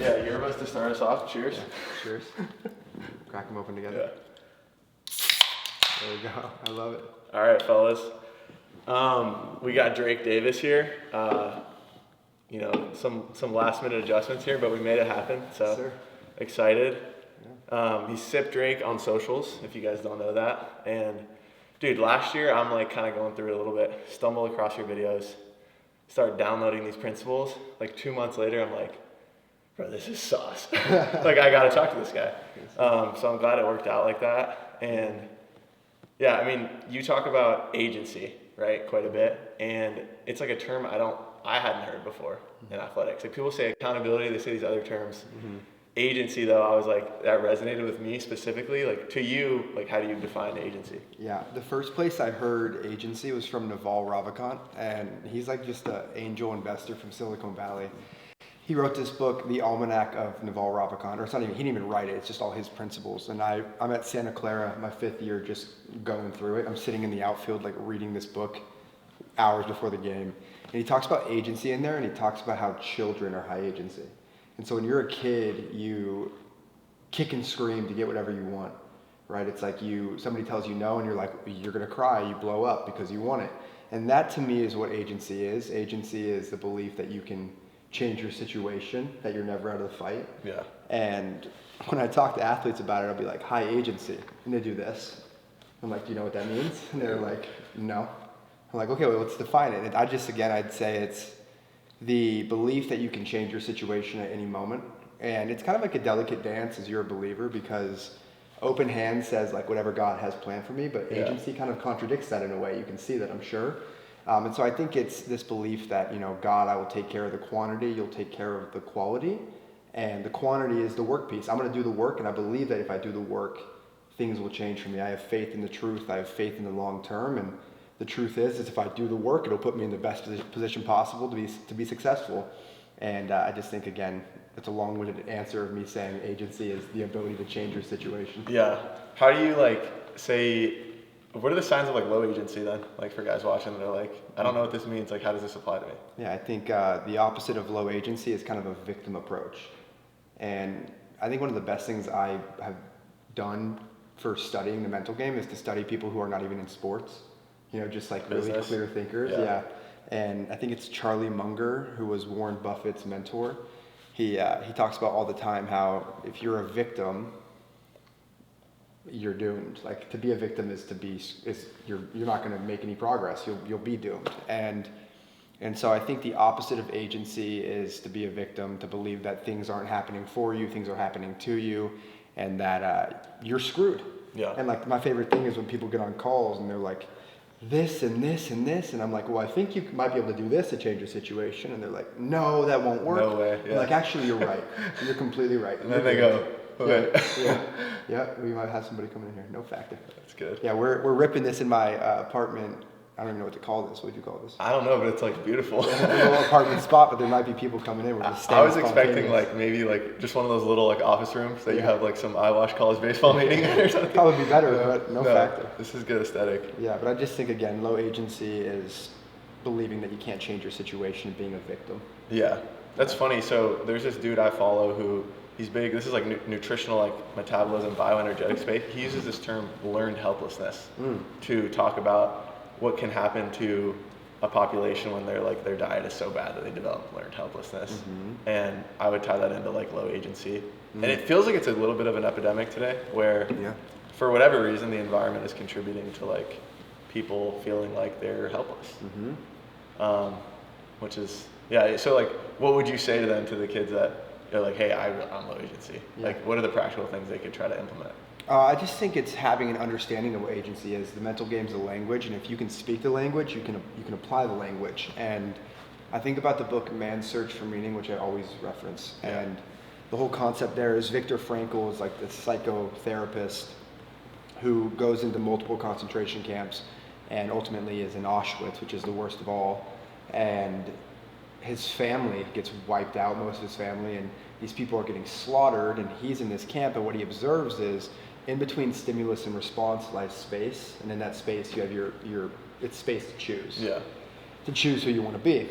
Yeah, yerbas to start us off. Cheers. Yeah. Cheers. Crack them open together. Yeah. There we go. I love it. All right, fellas. We got Drake Davis here. You know, some last minute adjustments here, but we made it happen. So Sir. Excited. Yeah. He's SipDrake on socials, if you guys don't know that. And dude, last year I'm like kind of going through it a little bit. Stumbled across your videos. Started downloading these principles. Like 2 months later, I'm like, bro, this is sauce. Like, I gotta talk to this guy. So I'm glad it worked out like that. And yeah, I mean, you talk about agency, right, quite a bit. And it's like a term I hadn't heard before in athletics. Like, people say accountability, they say these other terms. Mm-hmm. Agency, though, I was like, that resonated with me specifically. Like, to you, like, how do you define agency? Yeah, the first place I heard agency was from Naval Ravikant, and he's like just an angel investor from Silicon Valley. He wrote this book, The Almanac of Naval Ravikant, or it's not even, he didn't even write it, it's just all his principles. And I'm at Santa Clara, my 5th year, just going through it. I'm sitting in the outfield, like reading this book hours before the game. And he talks about agency in there, and he talks about how children are high agency. And so when you're a kid, you kick and scream to get whatever you want, right? It's like somebody tells you no, and you're like, you're gonna cry, you blow up because you want it. And that to me is what agency is. Agency is the belief that you can change your situation, that you're never out of the fight. Yeah. And when I talk to athletes about it, I'll be like, high agency, and they do this. I'm like, do you know what that means? And they're like, no. I'm like, okay, well, let's define it. And I'd say it's the belief that you can change your situation at any moment. And it's kind of like a delicate dance as you're a believer, because open hand says like whatever God has planned for me, but agency kind of contradicts that in a way. You can see that, I'm sure. And so I think it's this belief that, you know, God, I will take care of the quantity, you'll take care of the quality. And the quantity is the work piece. I'm going to do the work, and I believe that if I do the work, things will change for me. I have faith in the truth. I have faith in the long term. And the truth is if I do the work, it'll put me in the best position possible to be successful. And I just think, again, it's a long-winded answer of me saying agency is the ability to change your situation. Yeah. How do you what are the signs of like low agency then? Like for guys watching, they're like, I don't know what this means. Like, how does this apply to me? Yeah, I think the opposite of low agency is kind of a victim approach. And I think one of the best things I have done for studying the mental game is to study people who are not even in sports. You know, just like really clear thinkers. Yeah. And I think it's Charlie Munger, who was Warren Buffett's mentor. He talks about all the time how if you're a victim, you're doomed. Like, to be a victim is you're not going to make any progress. You'll be doomed. And so I think the opposite of agency is to be a victim, to believe that things aren't happening for you, things are happening to you, and that you're screwed. Yeah. And like my favorite thing is when people get on calls and they're like, this and this and this, and I'm like, well, I think you might be able to do this to change your situation, and they're like, no, that won't work. No way. Yeah. I'm like, actually, you're right. You're completely right. And then they go, okay. Yeah, we might have somebody coming in here. No factor. That's good. Yeah, we're ripping this in my apartment. I don't even know what to call this. What do you call this? I don't know, but it's like beautiful. Yeah, it's a little apartment spot, but there might be people coming in. We're just I was expecting like maybe like just one of those little like office rooms that you have like some eyewash college baseball meeting in or something. Probably be better, but no factor. This is good aesthetic. Yeah, but I just think, again, low agency is believing that you can't change your situation and being a victim. Yeah, that's funny. So there's this dude I follow who he's big. This is like nutritional, like metabolism, bioenergetic space. He uses this term learned helplessness to talk about what can happen to a population when their diet is so bad that they develop learned helplessness. Mm-hmm. And I would tie that into like low agency. Mm-hmm. And it feels like it's a little bit of an epidemic today where for whatever reason the environment is contributing to like people feeling like they're helpless. Mm-hmm. Which is, so like what would you say to them, to the kids that are like, hey, I'm low agency? Yeah. Like, what are the practical things they could try to implement? I just think it's having an understanding of what agency is. The mental game is a language, and if you can speak the language, you can apply the language. And I think about the book Man's Search for Meaning, which I always reference. Yeah. And the whole concept there is Viktor Frankl is like this psychotherapist who goes into multiple concentration camps and ultimately is in Auschwitz, which is the worst of all. And his family gets wiped out, most of his family, and these people are getting slaughtered, and he's in this camp, and what he observes is in between stimulus and response lies space, and in that space you have it's space to choose. Yeah. To choose who you want to be.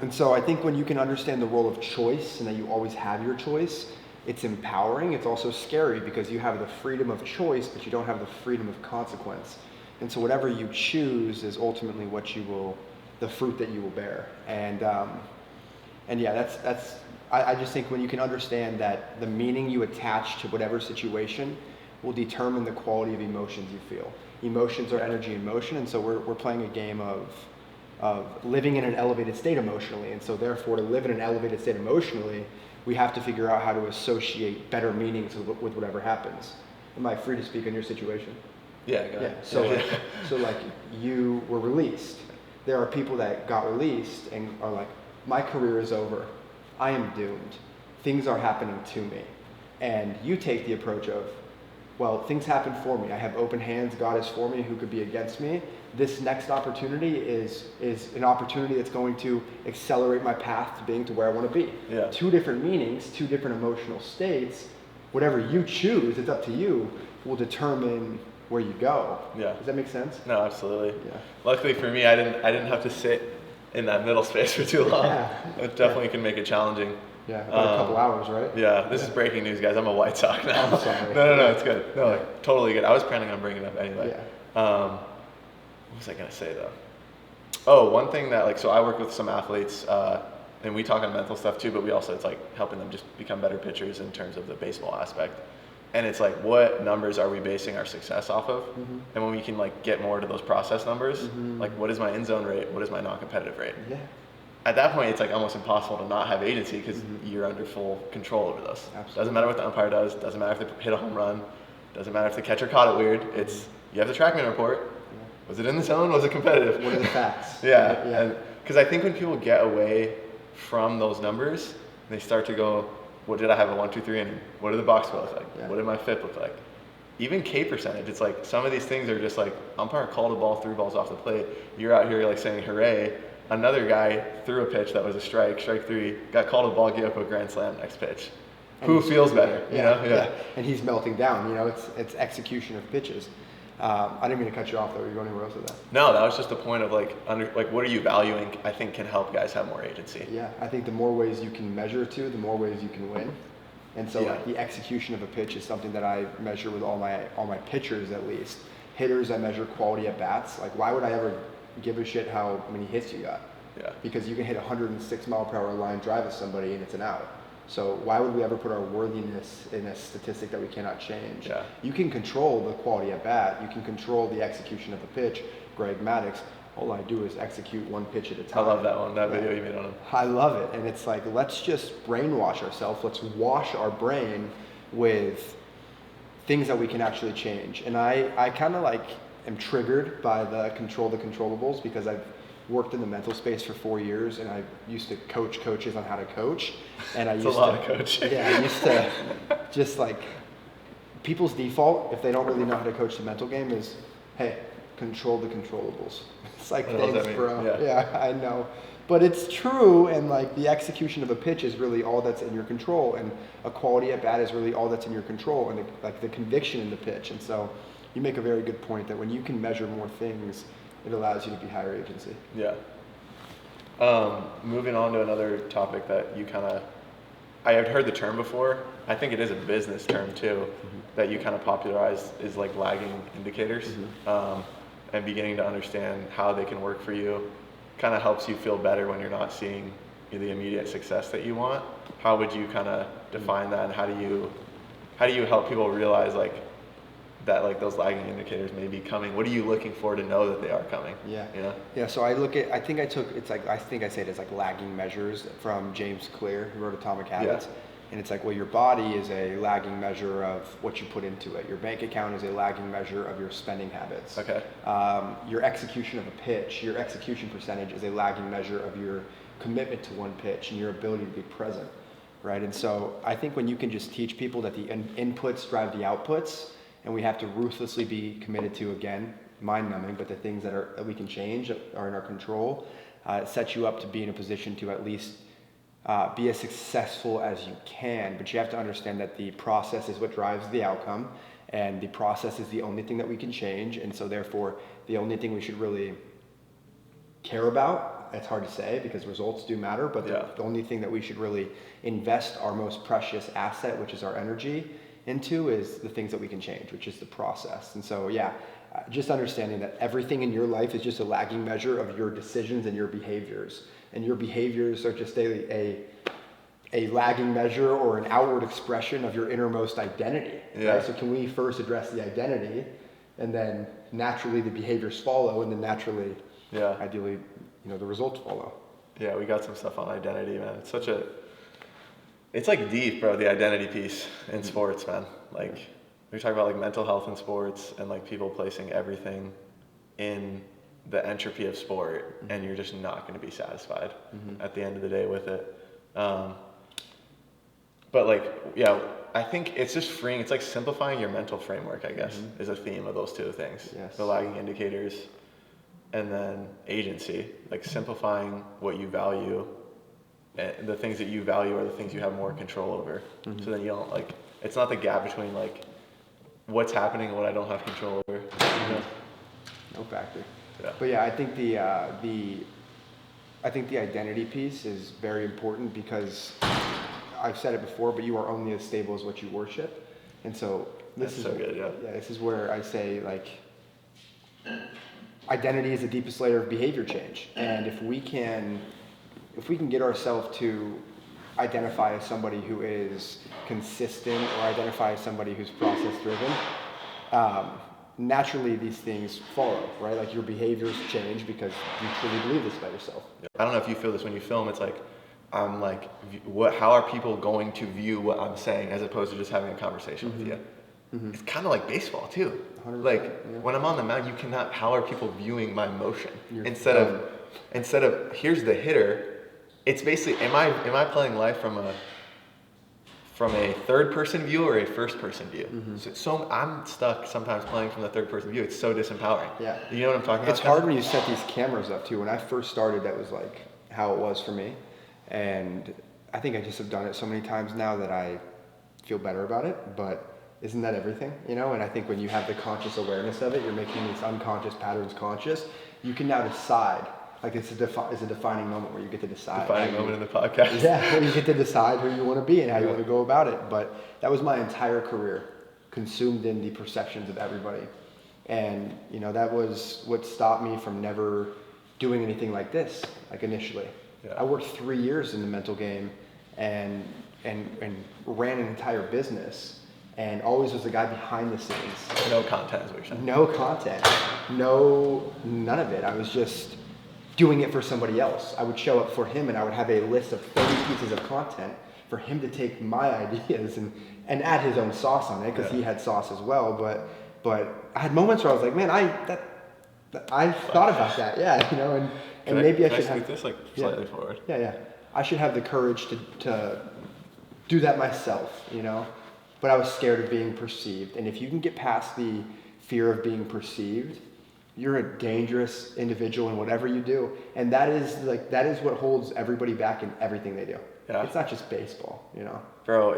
And so I think when you can understand the role of choice and that you always have your choice, it's empowering. It's also scary because you have the freedom of choice, but you don't have the freedom of consequence. And so whatever you choose is ultimately what you will, the fruit that you will bear. And yeah, I just think when you can understand that the meaning you attach to whatever situation will determine the quality of emotions you feel. Emotions are energy in motion, and so we're playing a game of living in an elevated state emotionally. And so therefore, to live in an elevated state emotionally, we have to figure out how to associate better meanings with whatever happens. Am I free to speak on your situation? Yeah, go ahead. Yeah. So like you were released. There are people that got released and are like, my career is over. I am doomed. Things are happening to me. And you take the approach of, well, things happen for me. I have open hands. God is for me. Who could be against me? This next opportunity is an opportunity that's going to accelerate my path to being to where I want to be. Yeah. Two different meanings, two different emotional states. Whatever you choose, it's up to you, will determine where you go. Yeah. Does that make sense? No, absolutely. Yeah. Luckily for me, I didn't have to sit in that middle space for too long. Yeah. It definitely can make it challenging. Yeah, about a couple hours, right? Yeah, this is breaking news, guys. I'm a White Sox now. Oh, sorry. No, it's good. No, like, totally good. I was planning on bringing it up anyway. Yeah. What was I gonna say though? Oh, one thing that so I work with some athletes, and we talk on mental stuff too, but we also, it's like helping them just become better pitchers in terms of the baseball aspect. And it's like, what numbers are we basing our success off of? Mm-hmm. And when we can like get more to those process numbers, mm-hmm. like what is my in zone rate? What is my non-competitive rate? Yeah. At that point, it's like almost impossible to not have agency because mm-hmm. you're under full control over those. Absolutely. Doesn't matter what the umpire does. Doesn't matter if they hit a home run. Doesn't matter if the catcher caught it weird. It's, you have the TrackMan report. Yeah. Was it in the zone? Was it competitive? What are the facts? Yeah. Yeah. Because I think when people get away from those numbers, they start to go, what did I have a 1, 2, 3 inning? What did the box score look like? Yeah. What did my FIP look like? Even K percentage, it's like some of these things are just like, umpire called a ball 3 balls off the plate. You're out here like saying hooray. Another guy threw a pitch that was a strike 3, got called a ball, gave up a grand slam next pitch. And who feels better? You know? Yeah. And he's melting down. You know, it's execution of pitches. I didn't mean to cut you off though. Were you going anywhere else with that? No, that was just the point of like what are you valuing? I think can help guys have more agency. Yeah, I think the more ways you can measure to, the more ways you can win. And so like the execution of a pitch is something that I measure with all my pitchers at least. Hitters, I measure quality at bats. Like why would I ever give a shit how many hits you got? Yeah. Because you can hit a 106 mile per hour line drive at somebody and it's an out. So why would we ever put our worthiness in a statistic that we cannot change? Yeah. You can control the quality at bat. You can control the execution of a pitch. Greg Maddux, all I do is execute one pitch at a time. I love that one, that video you made on him. I love it. And it's like, let's just brainwash ourselves. Let's wash our brain with things that we can actually change. And I kind of like am triggered by the controllables because I've worked in the mental space for 4 years, and I used to coach coaches on how to coach. And I used a lot of coaching. Yeah, I used to just like, people's default, if they don't really know how to coach the mental game, is, hey, control the controllables. It's like, thanks, bro. Yeah, I know. But it's true, and like the execution of a pitch is really all that's in your control, and a quality at bat is really all that's in your control, and the conviction in the pitch. And so you make a very good point that when you can measure more things, it allows you to be higher agency. Yeah. Moving on to another topic that you kind of, I had heard the term before. I think it is a business term too, mm-hmm. that you kind of popularized is like lagging indicators, mm-hmm. And beginning to understand how they can work for you. Kind of helps you feel better when you're not seeing the immediate success that you want. How would you kind of define that, and how do you help people realize like that like those lagging indicators may be coming? What are you looking for to know that they are coming? Yeah. You know? Yeah. So I think I say it as like lagging measures from James Clear, who wrote Atomic Habits. Yeah. And it's like, well, your body is a lagging measure of what you put into it. Your bank account is a lagging measure of your spending habits. Okay. Your execution of a pitch, your execution percentage is a lagging measure of your commitment to one pitch and your ability to be present, right? And so I think when you can just teach people that the inputs drive the outputs, and we have to ruthlessly be committed to, again, mind-numbing, but the things that we can change are in our control, it sets you up to be in a position to at least be as successful as you can. But you have to understand that the process is what drives the outcome, and the process is the only thing that we can change. And so therefore, the only thing we should really care about it's hard to say because results do matter, but the only thing that we should really invest our most precious asset, which is our energy, into is the things that we can change, which is the process. And so, just understanding that everything in your life is just a lagging measure of your decisions and your behaviors. And your behaviors are just a lagging measure or an outward expression of your innermost identity. Right? So can we first address the identity, and then naturally the behaviors follow, and then naturally, ideally, the results follow. Yeah, we got some stuff on identity, man. It's like deep, bro, the identity piece in sports, man. Like, we talk about like mental health in sports and like people placing everything in the entropy of sport, and you're just not going to be satisfied at the end of the day with it. But like, I think it's just freeing. It's like simplifying your mental framework, I guess, is a theme of those two things. Yes. The lagging indicators and then agency, like simplifying what you value. And the things that you value are the things you have more control over. So then you don't like, it's not the gap between like what's happening and what I don't have control over. No factor. Yeah. But I think the identity piece is very important because I've said it before, but you are only as stable as what you worship. And so this is so good, this is where I say like identity is the deepest layer of behavior change. And if we can get ourselves to identify as somebody who is consistent or identify as somebody who's process driven, naturally these things follow, right? Like your behaviors change because you truly believe this about yourself. I don't know if you feel this when you film. It's like, I'm like, how are people going to view what I'm saying as opposed to just having a conversation with you? It's kind of like baseball too. Like when I'm on the mound, how are people viewing my motion? Instead of here's the hitter, it's basically, am I playing life from a third person view or a first person view? So I'm stuck sometimes playing from the third person view. It's so disempowering. Yeah. You know what I'm talking about? It's hard when you set these cameras up too. When I first started, that was like how it was for me. And I think I just have done it so many times now that I feel better about it, but isn't that everything? And I think when you have the conscious awareness of it, you're making these unconscious patterns conscious. You can now decide. Like it's a defining moment where you get to decide. Defining moment in the podcast. Yeah, where you get to decide who you want to be and how you want to go about it. But that was my entire career, consumed in the perceptions of everybody. And, that was what stopped me from never doing anything like this, like initially. Yeah. I worked 3 years in the mental game and ran an entire business and always was the guy behind the scenes. No content is what you're saying. No content. None of it. I was just doing it for somebody else. I would show up for him and I would have a list of 30 pieces of content for him to take my ideas and add his own sauce on it because he had sauce as well. But I had moments where I was like, man, I thought about that. Yeah, and maybe I should have this like slightly forward. Yeah. I should have the courage to do that myself, But I was scared of being perceived. And if you can get past the fear of being perceived, you're a dangerous individual in whatever you do. And that is what holds everybody back in everything they do. Yeah. It's not just baseball, Bro,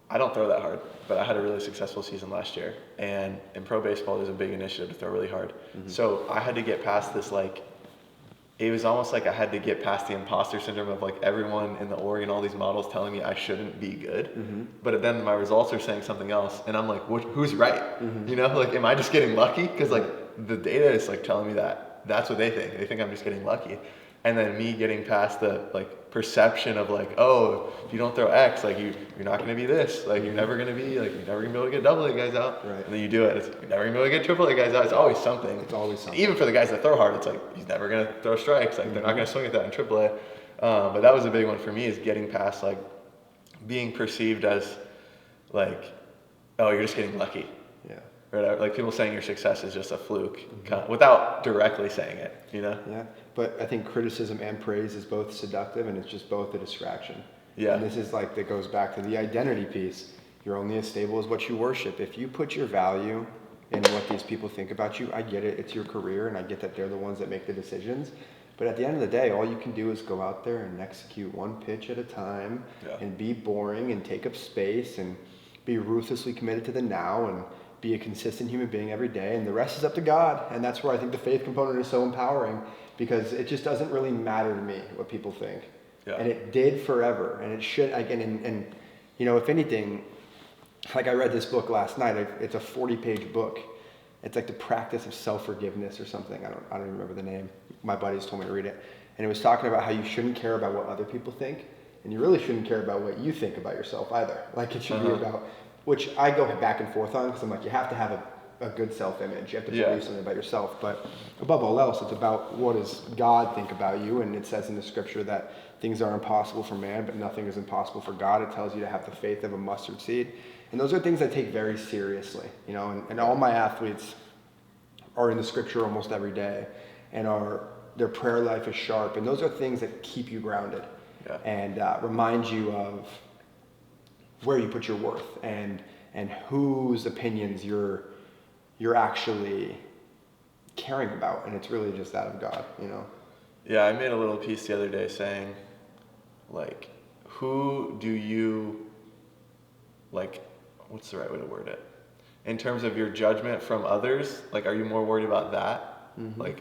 I don't throw that hard, but I had a really successful season last year. And in pro baseball, there's a big initiative to throw really hard. So I had to get past this, it was almost like I had to get past the imposter syndrome of like everyone in the org and all these models telling me I shouldn't be good. But then my results are saying something else. And I'm like, who's right? Am I just getting lucky? Because the data is like telling me that that's what they think. They think I'm just getting lucky. And then me getting past the perception of oh, if you don't throw X, you're not going to be this. You're never going to be you're never going to be able to get double A guys out. Right. And then you do it. You're never going to be able to get triple A guys out. It's always something. And even for the guys that throw hard, it's he's never going to throw strikes. They're not going to swing at that in triple A. But that was a big one for me, is getting past being perceived as oh, you're just getting lucky. Yeah. Right? People saying your success is just a fluke without directly saying it, Yeah. But I think criticism and praise is both seductive and it's just both a distraction. Yeah. And this is that goes back to the identity piece. You're only as stable as what you worship. If you put your value in what these people think about you, I get it. It's your career and I get that they're the ones that make the decisions. But at the end of the day, all you can do is go out there and execute one pitch at a time and be boring and take up space and be ruthlessly committed to the now and be a consistent human being every day, and the rest is up to God. And that's where I think the faith component is so empowering, because it just doesn't really matter to me what people think. Yeah. And it did forever, and it should, again, and you know, if anything, like I read this book last night. It's a 40-page book. It's like the practice of self-forgiveness or something. I don't even remember the name. My buddies told me to read it. And it was talking about how you shouldn't care about what other people think, and you really shouldn't care about what you think about yourself either. Like it should be about, which I go back and forth on, because I'm like, you have to have a good self-image. You have to believe something about yourself. But above all else, it's about what does God think about you. And it says in the scripture that things are impossible for man, but nothing is impossible for God. It tells you to have the faith of a mustard seed. And those are things I take very seriously, you know, and all my athletes are in the scripture almost every day, and their prayer life is sharp. And those are things that keep you grounded and remind you of where you put your worth and whose opinions you're actually caring about. And it's really just that of God, you know? Yeah, I made a little piece the other day saying, like, who do you, like, what's the right way to word it? In terms of your judgment from others, like, are you more worried about that? Like,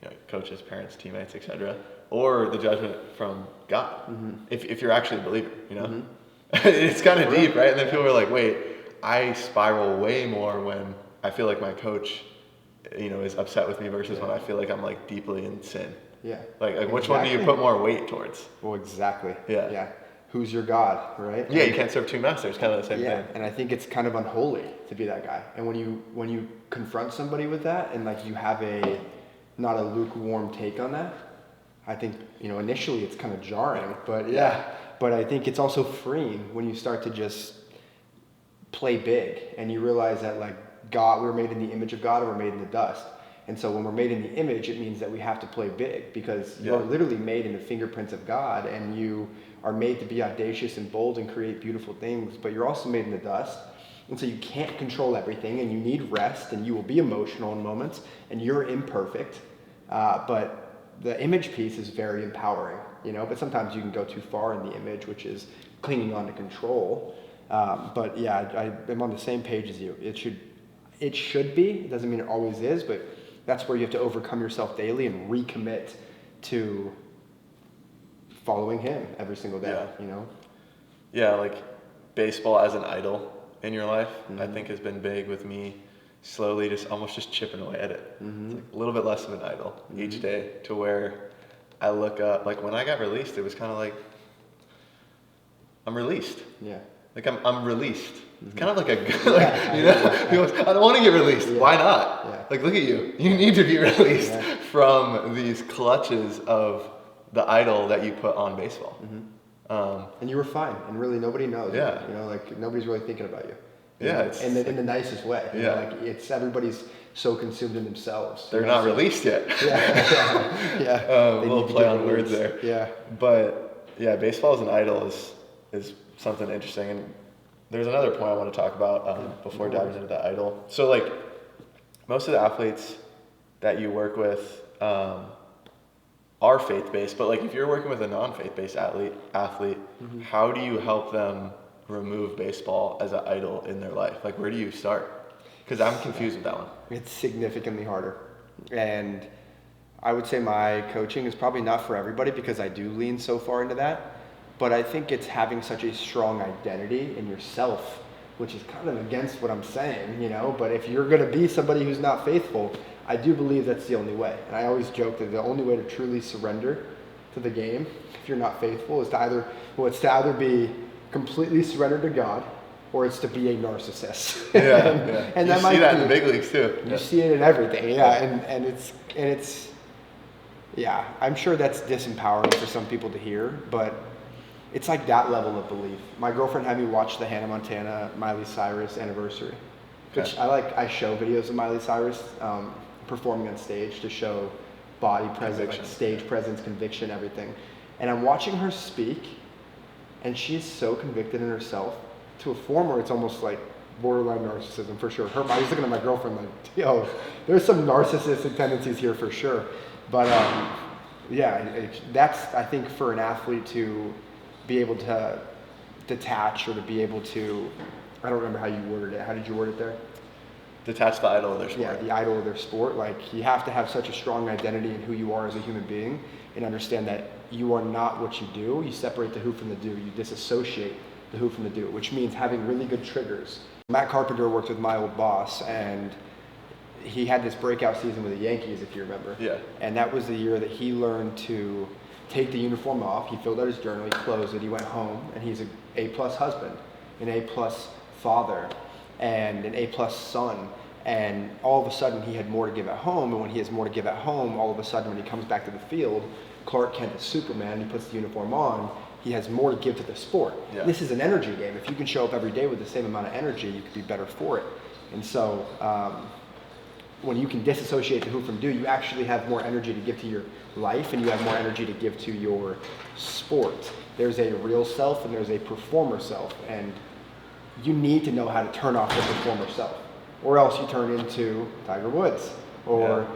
you know, coaches, parents, teammates, etc., or the judgment from God? If you're actually a believer, you know? It's kind of deep, right? And then people are like, wait, I spiral way more when I feel like my coach, you know, is upset with me versus when I feel like I'm like deeply in sin. Yeah. Like which one do you put more weight towards? Well, exactly. Yeah. Who's your God, right? Yeah, you can't serve two masters, kind of the same thing. And I think it's kind of unholy to be that guy. And when you confront somebody with that, and like you have not a lukewarm take on that, I think, you know, initially it's kind of jarring, but but I think it's also freeing when you start to just play big and you realize that, like, God, we're made in the image of God, and we're made in the dust. And so when we're made in the image, it means that we have to play big, because you're literally made in the fingerprints of God, and you are made to be audacious and bold and create beautiful things, but you're also made in the dust. And so you can't control everything, and you need rest, and you will be emotional in moments, and you're imperfect. But the image piece is very empowering, you know, but sometimes you can go too far in the image, which is clinging on to control. But yeah, I'm on the same page as you. It should be. It doesn't mean it always is, but that's where you have to overcome yourself daily and recommit to following him every single day, you know? Yeah, like baseball as an idol in your life, I think has been big with me, slowly just chipping away at it. It's like a little bit less of an idol each day, to where I look up, like when I got released, it was kind of like, I'm released. Yeah. Like I'm released. It's kind of like you know, he goes, I don't want to get released. Why not? Yeah. Like, look at you. You need to be released from these clutches of the idol that you put on baseball. And you were fine, and really nobody knows. Yeah. You know, like nobody's really thinking about you. Yeah. In the nicest way. You know, like it's everybody's so consumed in themselves. They're not released yet. Yeah. A little play on words there. Yeah. But yeah, baseball as an idol is something interesting. And there's another point I want to talk about before diving into the idol. So like most of the athletes that you work with are faith-based, but like if you're working with a non-faith-based athlete, how do you help them remove baseball as an idol in their life? Like, where do you start? Because I'm confused with that one. It's significantly harder. And I would say my coaching is probably not for everybody, because I do lean so far into that. But I think it's having such a strong identity in yourself, which is kind of against what I'm saying, you know. But if you're going to be somebody who's not faithful, I do believe that's the only way. And I always joke that the only way to truly surrender to the game, if you're not faithful, is to either be completely surrendered to God, or it's to be a narcissist. And you see that in the big leagues too. You see it in everything, and it's I'm sure that's disempowering for some people to hear, but it's like that level of belief. My girlfriend had me watch the Hannah Montana Miley Cyrus anniversary, which I show videos of Miley Cyrus performing on stage to show body presence, like stage presence, conviction, everything. And I'm watching her speak, and she's so convicted in herself to a form where it's almost like borderline narcissism for sure. I was looking at my girlfriend like, yo, there's some narcissistic tendencies here for sure. But that's, I think, for an athlete to be able to detach, or to be able to, I don't remember how you worded it. How did you word it there? Detach the idol of their sport. Yeah, the idol of their sport. Like, you have to have such a strong identity in who you are as a human being and understand that you are not what you do. You separate the who from the do. You disassociate the who from the do, which means having really good triggers. Matt Carpenter worked with my old boss, and he had this breakout season with the Yankees, if you remember. Yeah. And that was the year that he learned to take the uniform off. He filled out his journal, he closed it, he went home, and he's an A-plus husband, an A-plus father, and an A-plus son. And all of a sudden he had more to give at home, and when he has more to give at home, all of a sudden when he comes back to the field, Clark Kent is Superman, he puts the uniform on, he has more to give to the sport. Yeah. This is an energy game. If you can show up every day with the same amount of energy, you could be better for it. And so when you can disassociate the who from do, you actually have more energy to give to your life, and you have more energy to give to your sport. There's a real self and there's a performer self, and you need to know how to turn off the performer self, or else you turn into Tiger Woods,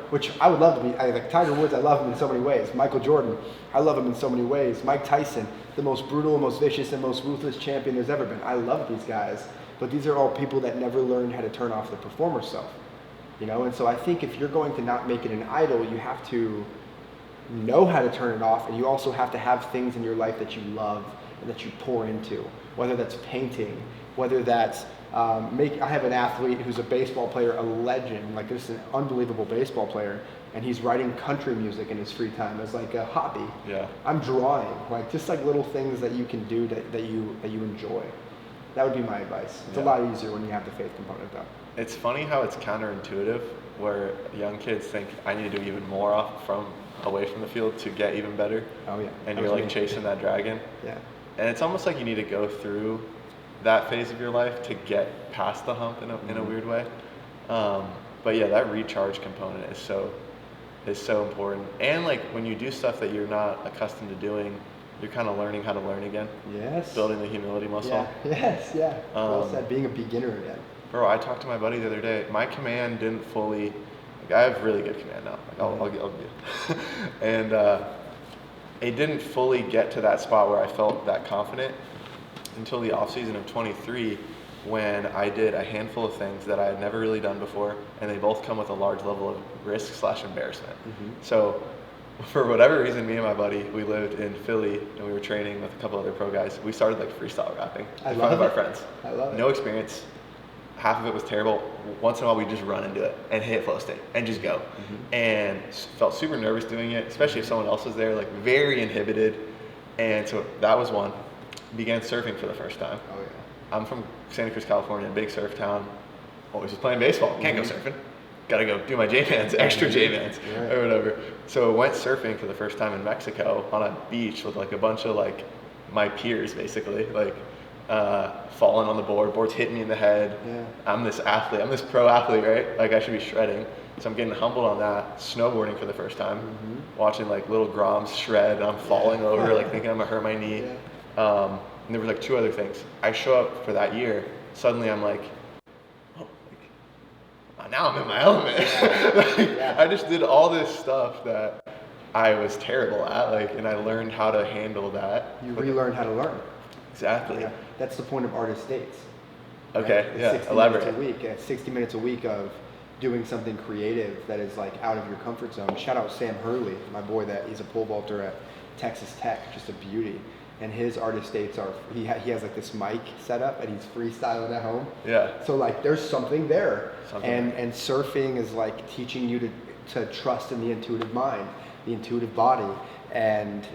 which I would love to be. Like Tiger Woods, I love him in so many ways. Michael Jordan, I love him in so many ways. Mike Tyson, the most brutal, most vicious, and most ruthless champion there's ever been. I love these guys, but these are all people that never learned how to turn off the performer self. And so I think if you're going to not make it an idol, you have to know how to turn it off, and you also have to have things in your life that you love and that you pour into, whether that's painting, whether that's I have an athlete who's a baseball player, a legend, like this is an unbelievable baseball player, and he's writing country music in his free time as like a hobby. Yeah. I'm drawing, like just like little things that you can do that you enjoy. That would be my advice. It's a lot easier when you have the faith component though. It's funny how it's counterintuitive, where young kids think I need to do even more away from the field to get even better. Oh yeah. And you're like chasing that dragon. Yeah. And it's almost like you need to go through that phase of your life to get past the hump in a weird way. But yeah, that recharge component is so important. And like when you do stuff that you're not accustomed to doing, you're kind of learning how to learn again. Yes. Building the humility muscle. Yeah. Yes. Yeah. Well said. Being a beginner again. Bro, I talked to my buddy the other day. My command didn't fully. Like, I have really good command now. Like I'll give it. And it didn't fully get to that spot where I felt that confident until the off season of 23, when I did a handful of things that I had never really done before, and they both come with a large level of risk/embarrassment. Mm-hmm. So for whatever reason, me and my buddy, we lived in Philly and we were training with a couple other pro guys. We started like freestyle rapping in front of our friends. I love it. No experience. Half of it was terrible. Once in a while, we just run into it and hit flow state and just go. Mm-hmm. And felt super nervous doing it, especially if someone else was there, like very inhibited. And so that was one. Began surfing for the first time. Oh yeah. I'm from Santa Cruz, California, big surf town. Always was playing baseball. Can't go surfing. Gotta go do my J-Vans, extra J-Vans, or whatever. So went surfing for the first time in Mexico on a beach with like a bunch of like my peers, basically, like falling on the board's hitting me in the head. Yeah. I'm this athlete, I'm this pro athlete, right? Like I should be shredding. So I'm getting humbled on that. Snowboarding for the first time, watching like little Groms shred. I'm falling over, like thinking I'm gonna hurt my knee. Yeah. And there were like two other things. I show up for that year. Suddenly I'm like, now I'm in my element. I just did all this stuff that I was terrible at, like, and I learned how to handle that. You relearned how to learn. Exactly. Yeah. That's the point of artist dates. Okay, right? yeah, 60 elaborate. Minutes a week. It's 60 minutes a week of doing something creative that is like out of your comfort zone. Shout out Sam Hurley, my boy, he's a pole vaulter at Texas Tech, just a beauty. And his artist dates are, he has like this mic set up and he's freestyling at home. Yeah. So like there's something there. And surfing is like teaching you to trust in the intuitive mind, the intuitive body, and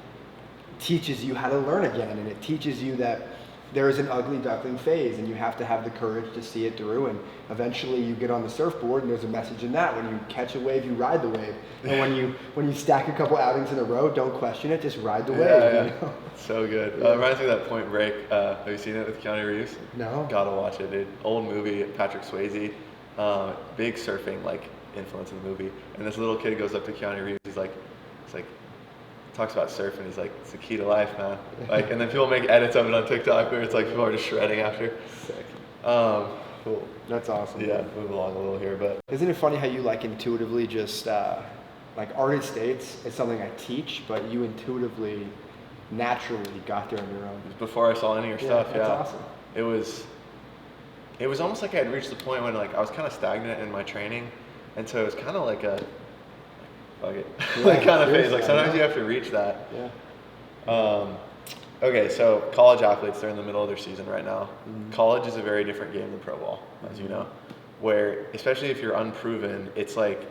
teaches you how to learn again. And it teaches you that there is an ugly duckling phase and you have to have the courage to see it through, and eventually you get on the surfboard and there's a message in that. When you catch a wave, you ride the wave. And when you stack a couple outings in a row, don't question it, just ride the wave. Yeah. You know? So good. Reminds me of that Point Break. Have you seen it with Keanu Reeves? No. Gotta watch it, dude. Old movie, Patrick Swayze. Big surfing like influence in the movie. And this little kid goes up to Keanu Reeves. He's like, talks about surfing. He's like, it's the key to life, man. Like, and then people make edits of it on TikTok where it's like people are just shredding after. Sick. Cool. That's awesome. Yeah, move along a little here, but isn't it funny how you like intuitively just like artist dates is something I teach, but you intuitively, naturally got there on your own. Before I saw any of your stuff, that's awesome. It it was almost like I had reached the point when like I was kind of stagnant in my training, and so it was kind of like a fuck it like kind of phase. Like sometimes you have to reach that. Yeah. Okay, so college athletes, they're in the middle of their season right now. College is a very different game than pro ball, as you know, where especially if you're unproven, it's like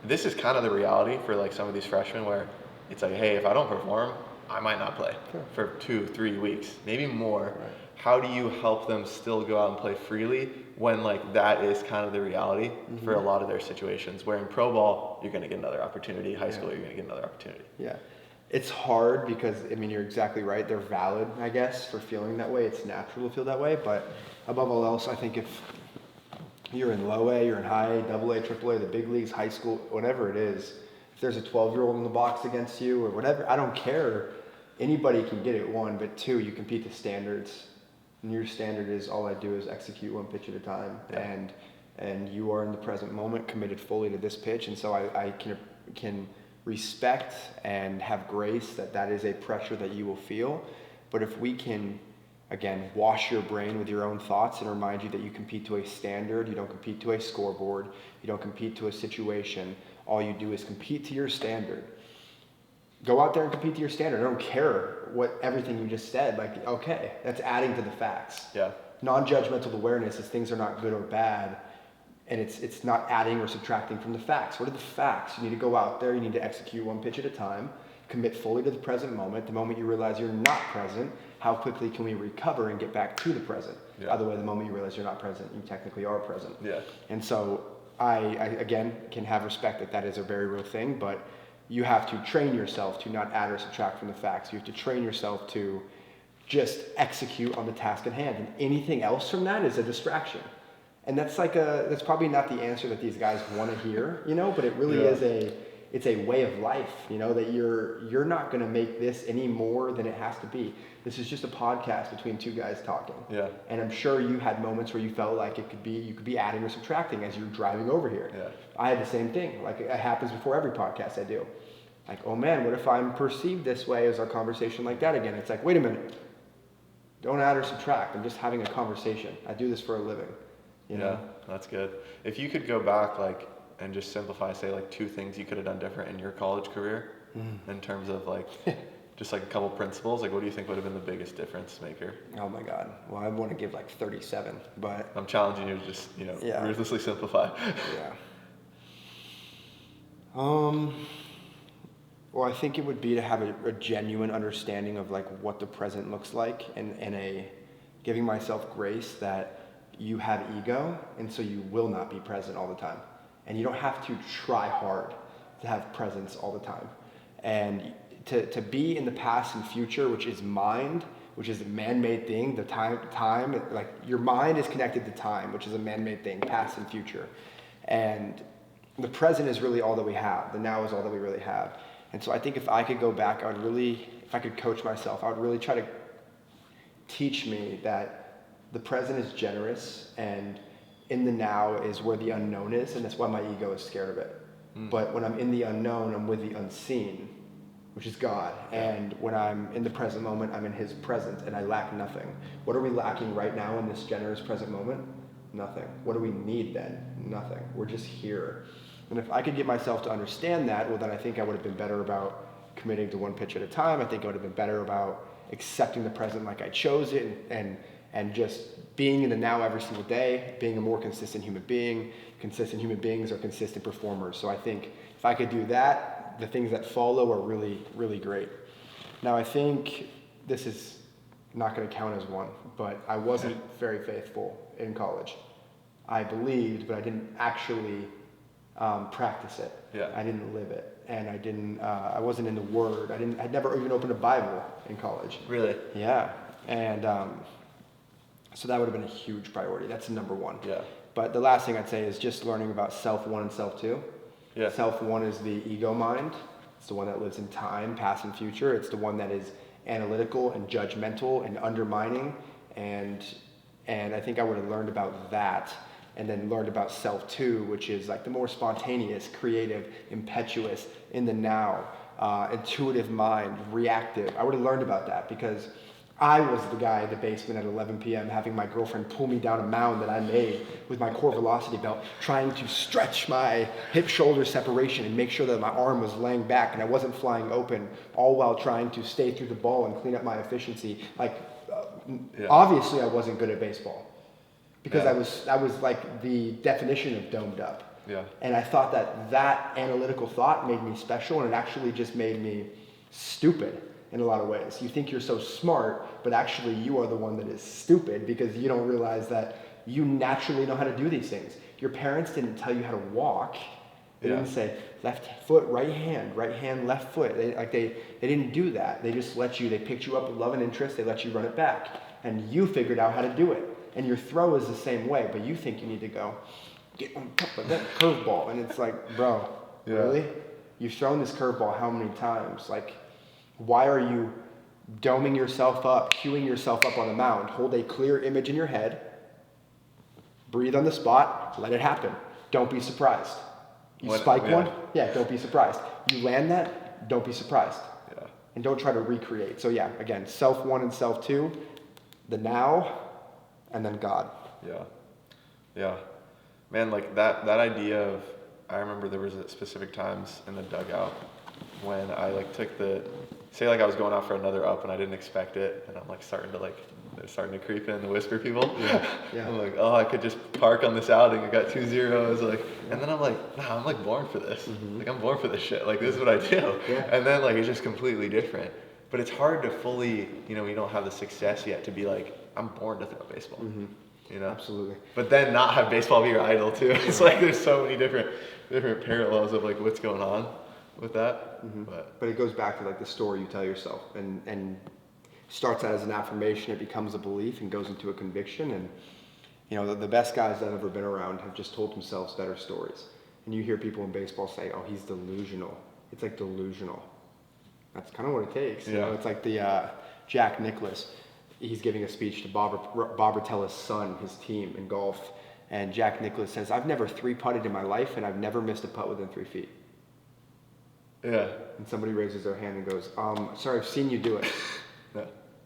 this is kind of the reality for like some of these freshmen where it's like, hey, if I don't perform, I might not play for 2-3 weeks, maybe more. Right. How do you help them still go out and play freely when like that is kind of the reality for a lot of their situations? Where in pro ball, you're going to get another opportunity. High school, you're going to get another opportunity. Yeah. It's hard because, I mean, you're exactly right. They're valid, I guess, for feeling that way. It's natural to feel that way. But above all else, I think if you're in low A, you're in high A, double A, triple A, the big leagues, high school, whatever it is, if there's a 12-year-old in the box against you or whatever, I don't care. Anybody can get it, one, but two, you compete to standards. And your standard is all I do is execute one pitch at a time. Yeah. And you are in the present moment committed fully to this pitch. And so I can respect and have grace that is a pressure that you will feel. But if we can, again, wash your brain with your own thoughts and remind you that you compete to a standard, you don't compete to a scoreboard, you don't compete to a situation, all you do is compete to your standard. Go out there and compete to your standard. I don't care what everything you just said, like, okay, that's adding to the facts. Yeah. Non-judgmental awareness is things are not good or bad, and it's not adding or subtracting from the facts. What are the facts? You need to go out there, you need to execute one pitch at a time, commit fully to the present moment. The moment you realize you're not present, how quickly can we recover and get back to the present? Yeah. By the way, the moment you realize you're not present, you technically are present. Yeah. And so I again, can have respect that is a very real thing, but you have to train yourself to not add or subtract from the facts. You have to train yourself to just execute on the task at hand. And anything else from that is a distraction. And that's that's probably not the answer that these guys want to hear, but it really is it's a way of life, that you're not going to make this any more than it has to be. This is just a podcast between two guys talking. Yeah. And I'm sure you had moments where you felt like you could be adding or subtracting as you're driving over here. Yeah. I had the same thing. Like, it happens before every podcast I do. Like, oh man, what if I'm perceived this way as our conversation like that again? It's like, wait a minute. Don't add or subtract. I'm just having a conversation. I do this for a living. Yeah, that's good. If you could go back and just simplify, say 2 things you could have done different in your college career in terms of just a couple principles, what do you think would have been the biggest difference maker? Oh my God. Well, I want to give 37, but I'm challenging you to just, ruthlessly simplify. Yeah. Well, I think it would be to have a genuine understanding of what the present looks like, and giving myself grace that you have ego, and so you will not be present all the time. And you don't have to try hard to have presence all the time. And to be in the past and future, which is mind, which is a man-made thing, the time, your mind is connected to time, which is a man-made thing, past and future. And the present is really all that we have. The now is all that we really have. And so I think if I could go back, if I could coach myself, I would really try to teach me that the present is generous, and in the now is where the unknown is, and that's why my ego is scared of it. But when I'm in the unknown, I'm with the unseen, which is God. And when I'm in the present moment, I'm in His presence, and I lack nothing. What are we lacking right now in this generous present moment? Nothing. What do we need then? Nothing. We're just here. And if I could get myself to understand that, well, then I think I would have been better about committing to one pitch at a time. I think I would have been better about accepting the present like I chose it, and just being in the now every single day, being a more consistent human being. Consistent human beings are consistent performers. So I think if I could do that, the things that follow are really, really great. Now, I think this is not going to count as one, but I wasn't very faithful in college. I believed, but I didn't actually practice it. Yeah. I didn't live it. And I wasn't in the Word. I'd never even opened a Bible in college. Really? Yeah. And so that would have been a huge priority. That's number one. Yeah. But the last thing I'd say is just learning about self one and self two. Yeah. Self one is the ego mind. It's the one that lives in time, past and future. It's the one that is analytical and judgmental and undermining. And I think I would have learned about that, and then learned about self two, which is the more spontaneous, creative, impetuous, in the now, intuitive mind, reactive. I would have learned about that, because I was the guy in the basement at 11 p.m. having my girlfriend pull me down a mound that I made with my core velocity belt, trying to stretch my hip-shoulder separation and make sure that my arm was laying back and I wasn't flying open, all while trying to stay through the ball and clean up my efficiency. Like, obviously I wasn't good at baseball because I was like the definition of domed up. Yeah. And I thought that analytical thought made me special, and it actually just made me stupid in a lot of ways. You think you're so smart, but actually you are the one that is stupid because you don't realize that you naturally know how to do these things. Your parents didn't tell you how to walk. They didn't say left foot, right hand, left foot. They didn't do that. They just they picked you up with love and interest. They let you run it back, and you figured out how to do it. And your throw is the same way, but you think you need to go get on top of that curveball, and it's like, bro, really? You've thrown this curveball how many times? Like, why are you doming yourself up, queuing yourself up on the mound? Hold a clear image in your head, breathe on the spot, let it happen. Don't be surprised. You spike one, don't be surprised. You land that, don't be surprised. Yeah. And don't try to recreate. So again, self 1 and self 2, the now, and then God. Yeah. Man, like that idea of, I remember there was specific times in the dugout when I like took say like I was going out for another up and I didn't expect it, and I'm like starting to creep in the whisper people. Yeah. I'm like, oh, I could just park on this outing. I got 2-0. Like, and then I'm like, nah, I'm like born for this. Like I'm born for this shit. Like this is what I do. Yeah. And then like it's just completely different. But it's hard to fully, you don't have the success yet to be like, I'm born to throw baseball. Absolutely. But then not have baseball be your idol too. It's like there's so many different parallels of like what's going on with that. But it goes back to like the story you tell yourself, and starts out as an affirmation, it becomes a belief and goes into a conviction. And the best guys that I've ever been around have just told themselves better stories. And you hear people in baseball say, "Oh, he's delusional." It's like delusional. That's kind of what it takes. It's like the Jack Nicklaus. He's giving a speech to Bob Rotell's son, his team in golf, and Jack Nicklaus says, "I've never 3-putted in my life, and I've never missed a putt within 3 feet." Yeah. And somebody raises their hand and goes, "Sir, I've seen you do it."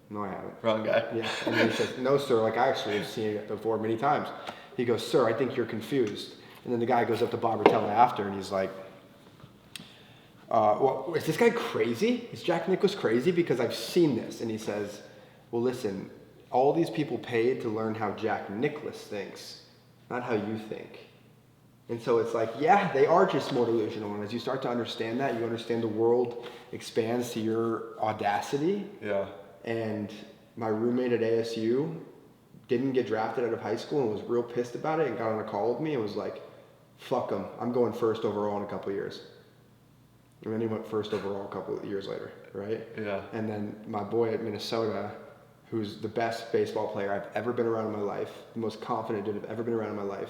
No, I haven't. Wrong guy. Yeah. And then he says, "No, sir, like I actually have seen it before many times." He goes, "Sir, I think you're confused." And then the guy goes up to Bob Rotell after, and he's like, well, is this guy crazy? Is Jack Nicklaus crazy? Because I've seen this. And he says, "Well, listen, all these people paid to learn how Jack Nicklaus thinks, not how you think." And so it's like, they are just more delusional. And as you start to understand that, you understand the world expands to your audacity. Yeah. And my roommate at ASU didn't get drafted out of high school and was real pissed about it and got on a call with me and was like, "Fuck him, I'm going first overall in a couple of years." And then he went first overall a couple of years later, right? Yeah. And then my boy at Minnesota, who's the best baseball player I've ever been around in my life, the most confident dude I've ever been around in my life,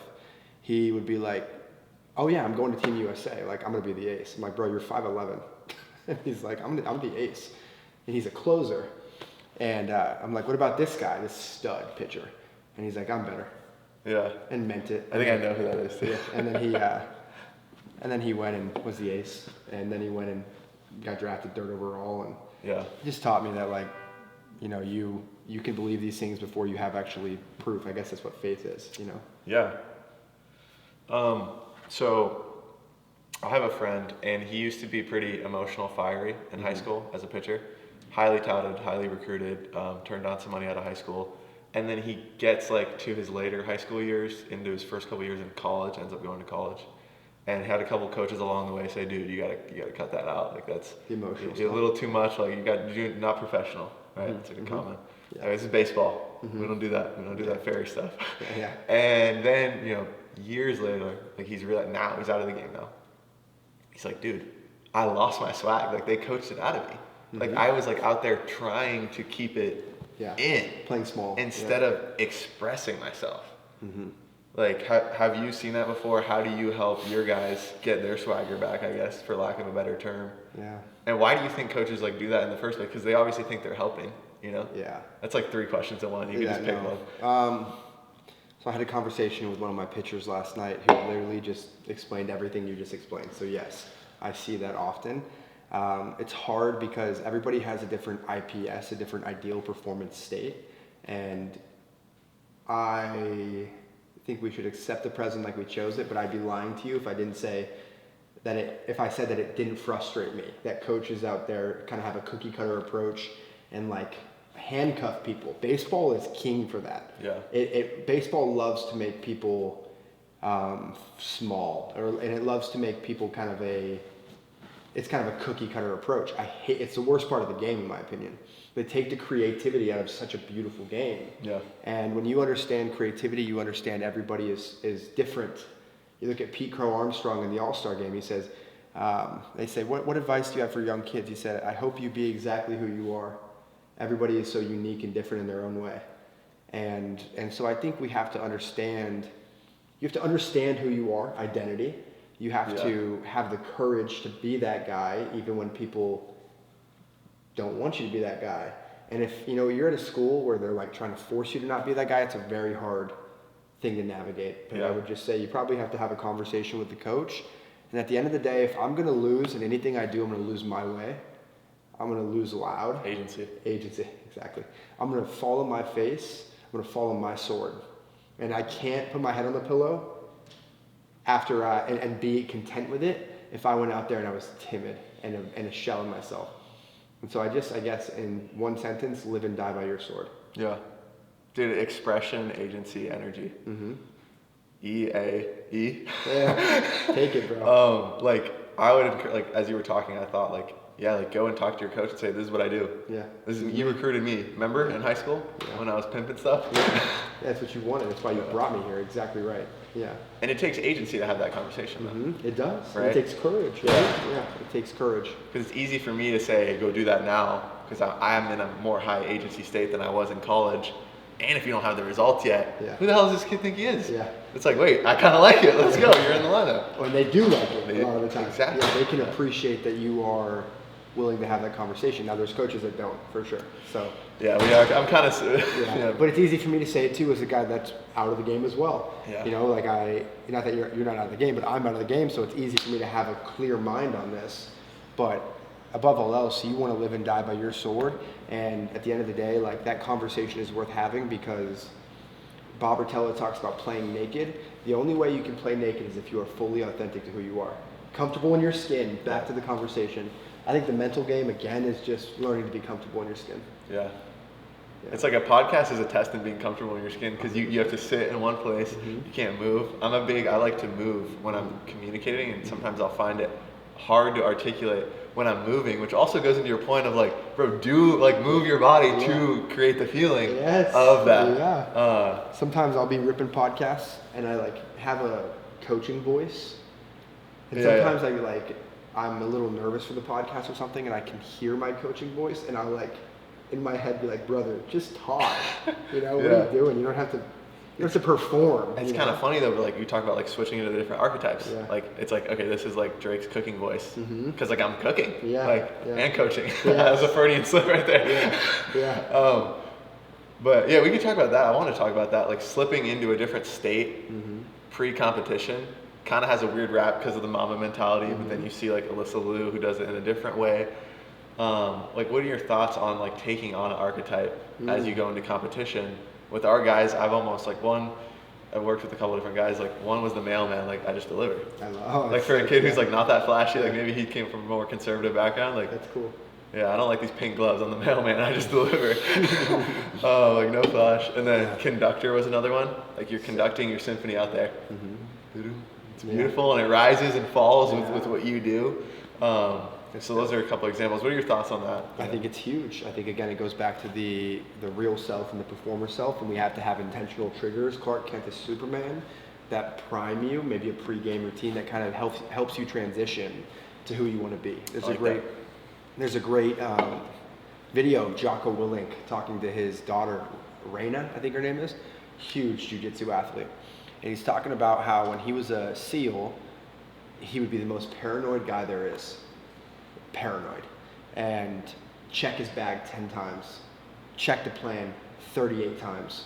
he would be like, "Oh yeah, I'm going to Team USA. Like, I'm going to be the ace." I'm like, "Bro, you're 5'11". And he's like, I'm the ace. And he's a closer. And I'm like, "What about this guy, this stud pitcher?" And he's like, "I'm better." Yeah. And meant it. I think I know who that is too. And then he went and was the ace. And then he went and got drafted 3rd overall. And it just taught me that, like, you can believe these things before you have actually proof. I guess that's what faith is, Yeah. So I have a friend, and he used to be pretty emotional, fiery in high school as a pitcher. Highly touted, highly recruited, turned down some money out of high school. And then he gets like to his later high school years, into his first couple years in college, ends up going to college. And had a couple coaches along the way say, "Dude, you gotta cut that out. Like that's emotional. You're a little too much. Like you're not professional, right?" It's like a comment. Yeah. This is baseball. We don't do that. We don't do that fairy stuff. Yeah. And then years later, like he's realized now he's out of the game now. He's like, "Dude, I lost my swag. Like they coached it out of me. Like I was like out there trying to keep it in, playing small instead of expressing myself." Like, have you seen that before? How do you help your guys get their swagger back, I guess, for lack of a better term? Yeah. And why do you think coaches like do that in the first place? Because they obviously think they're helping, Yeah. That's like 3 questions in one. You can just pick one. So I had a conversation with one of my pitchers last night who literally just explained everything you just explained. So yes, I see that often. It's hard because everybody has a different IPS, a different ideal performance state, and I think we should accept the present like we chose it, but I'd be lying to you if I didn't say that if I said that it didn't frustrate me, that coaches out there kind of have a cookie cutter approach and like handcuff people. Baseball is king for that. Yeah. Baseball loves to make people small, and it loves to make people it's kind of a cookie cutter approach. It's the worst part of the game in my opinion. They take the creativity out of such a beautiful game. Yeah. And when you understand creativity, you understand everybody is different. You look at Pete Crow Armstrong in the All-Star game. He says, they say, what advice do you have for young kids? He said, I hope you be exactly who you are. Everybody is so unique and different in their own way. And so I think we have to understand, you have to understand who you are, identity. You have to have the courage to be that guy, even when people don't want you to be that guy. And if you're at a school where they're like trying to force you to not be that guy, it's a very hard thing to navigate. But I would just say you probably have to have a conversation with the coach. And at the end of the day, if I'm going to lose in anything I do, I'm going to lose my way. I'm going to lose loud. Agency, exactly. I'm going to fall on my face. I'm going to fall on my sword. And I can't put my head on the pillow after and be content with it if I went out there and I was timid and a shell in myself. And so I guess in one sentence, live and die by your sword. Yeah. Dude, expression, agency, energy. Mm-hmm. EAE. Yeah. Take it, bro. I would, as you were talking, I thought, go and talk to your coach and say, this is what I do. Yeah. You recruited me, remember, in high school when I was pimping stuff? Yeah. That's what you wanted. That's why you brought me here. Exactly right. Yeah. And it takes agency to have that conversation. Mm-hmm. It does. Right? It takes courage. Right? Yeah. It takes courage. Because it's easy for me to say, go do that now, because I'm in a more high agency state than I was in college. And if you don't have the results yet, who the hell does this kid think he is? Yeah. It's like, wait, I kind of like it. Let's go. You're in the lineup. And they do like it a lot of the time. Exactly. Yeah, they can appreciate that you are willing to have that conversation. Now, there's coaches that don't, for sure. So. Yeah, we are. I'm kind of. Yeah. But it's easy for me to say it too as a guy that's out of the game as well. Yeah. Not that you're not out of the game, but I'm out of the game, so it's easy for me to have a clear mind on this. But above all else, you want to live and die by your sword. And at the end of the day, that conversation is worth having because Bob Rotella talks about playing naked. The only way you can play naked is if you are fully authentic to who you are. Comfortable in your skin, back to the conversation. I think the mental game, again, is just learning to be comfortable in your skin. Yeah. It's like a podcast is a test in being comfortable in your skin because you have to sit in one place. Mm-hmm. You can't move. I like to move when I'm communicating, and sometimes I'll find it hard to articulate when I'm moving, which also goes into your point of move your body to create the feeling of that. Yeah. Sometimes I'll be ripping podcasts and I have a coaching voice. And sometimes I'm a little nervous for the podcast or something and I can hear my coaching voice and I'll in my head be like, brother, just talk. What are you doing? You don't have to perform. It's kind of funny though, but you talk about switching into the different archetypes. Yeah. It's okay, this is Drake's cooking voice because I'm cooking, and coaching. That was a Freudian slip right there. Yeah. But yeah, we can talk about that. I want to talk about that, slipping into a different state pre-competition. Kind of has a weird rap because of the mama mentality, but then you see Alyssa Liu who does it in a different way. What are your thoughts on taking on an archetype as you go into competition? With our guys, I've almost I worked with a couple different guys. One was the mailman. I just delivered. For a kid who's not that flashy. Maybe he came from a more conservative background. That's cool. Yeah, I don't like these pink gloves on the mailman. I just deliver. No flash. And then conductor was another one. You're conducting your symphony out there. It's beautiful and it rises and falls with what you do. So those are a couple examples. What are your thoughts on that? I think it's huge. I think, again, it goes back to the real self and the performer self, and we have to have intentional triggers. Clark Kent is Superman that prime you, maybe a pre-game routine that kind of helps you transition to who you want to be. There's a great video of Jocko Willink talking to his daughter, Raina, I think her name is, huge jiu-jitsu athlete. And he's talking about how when he was a SEAL, he would be the most paranoid guy there is. Paranoid. And check his bag 10 times. Check the plan 38 times.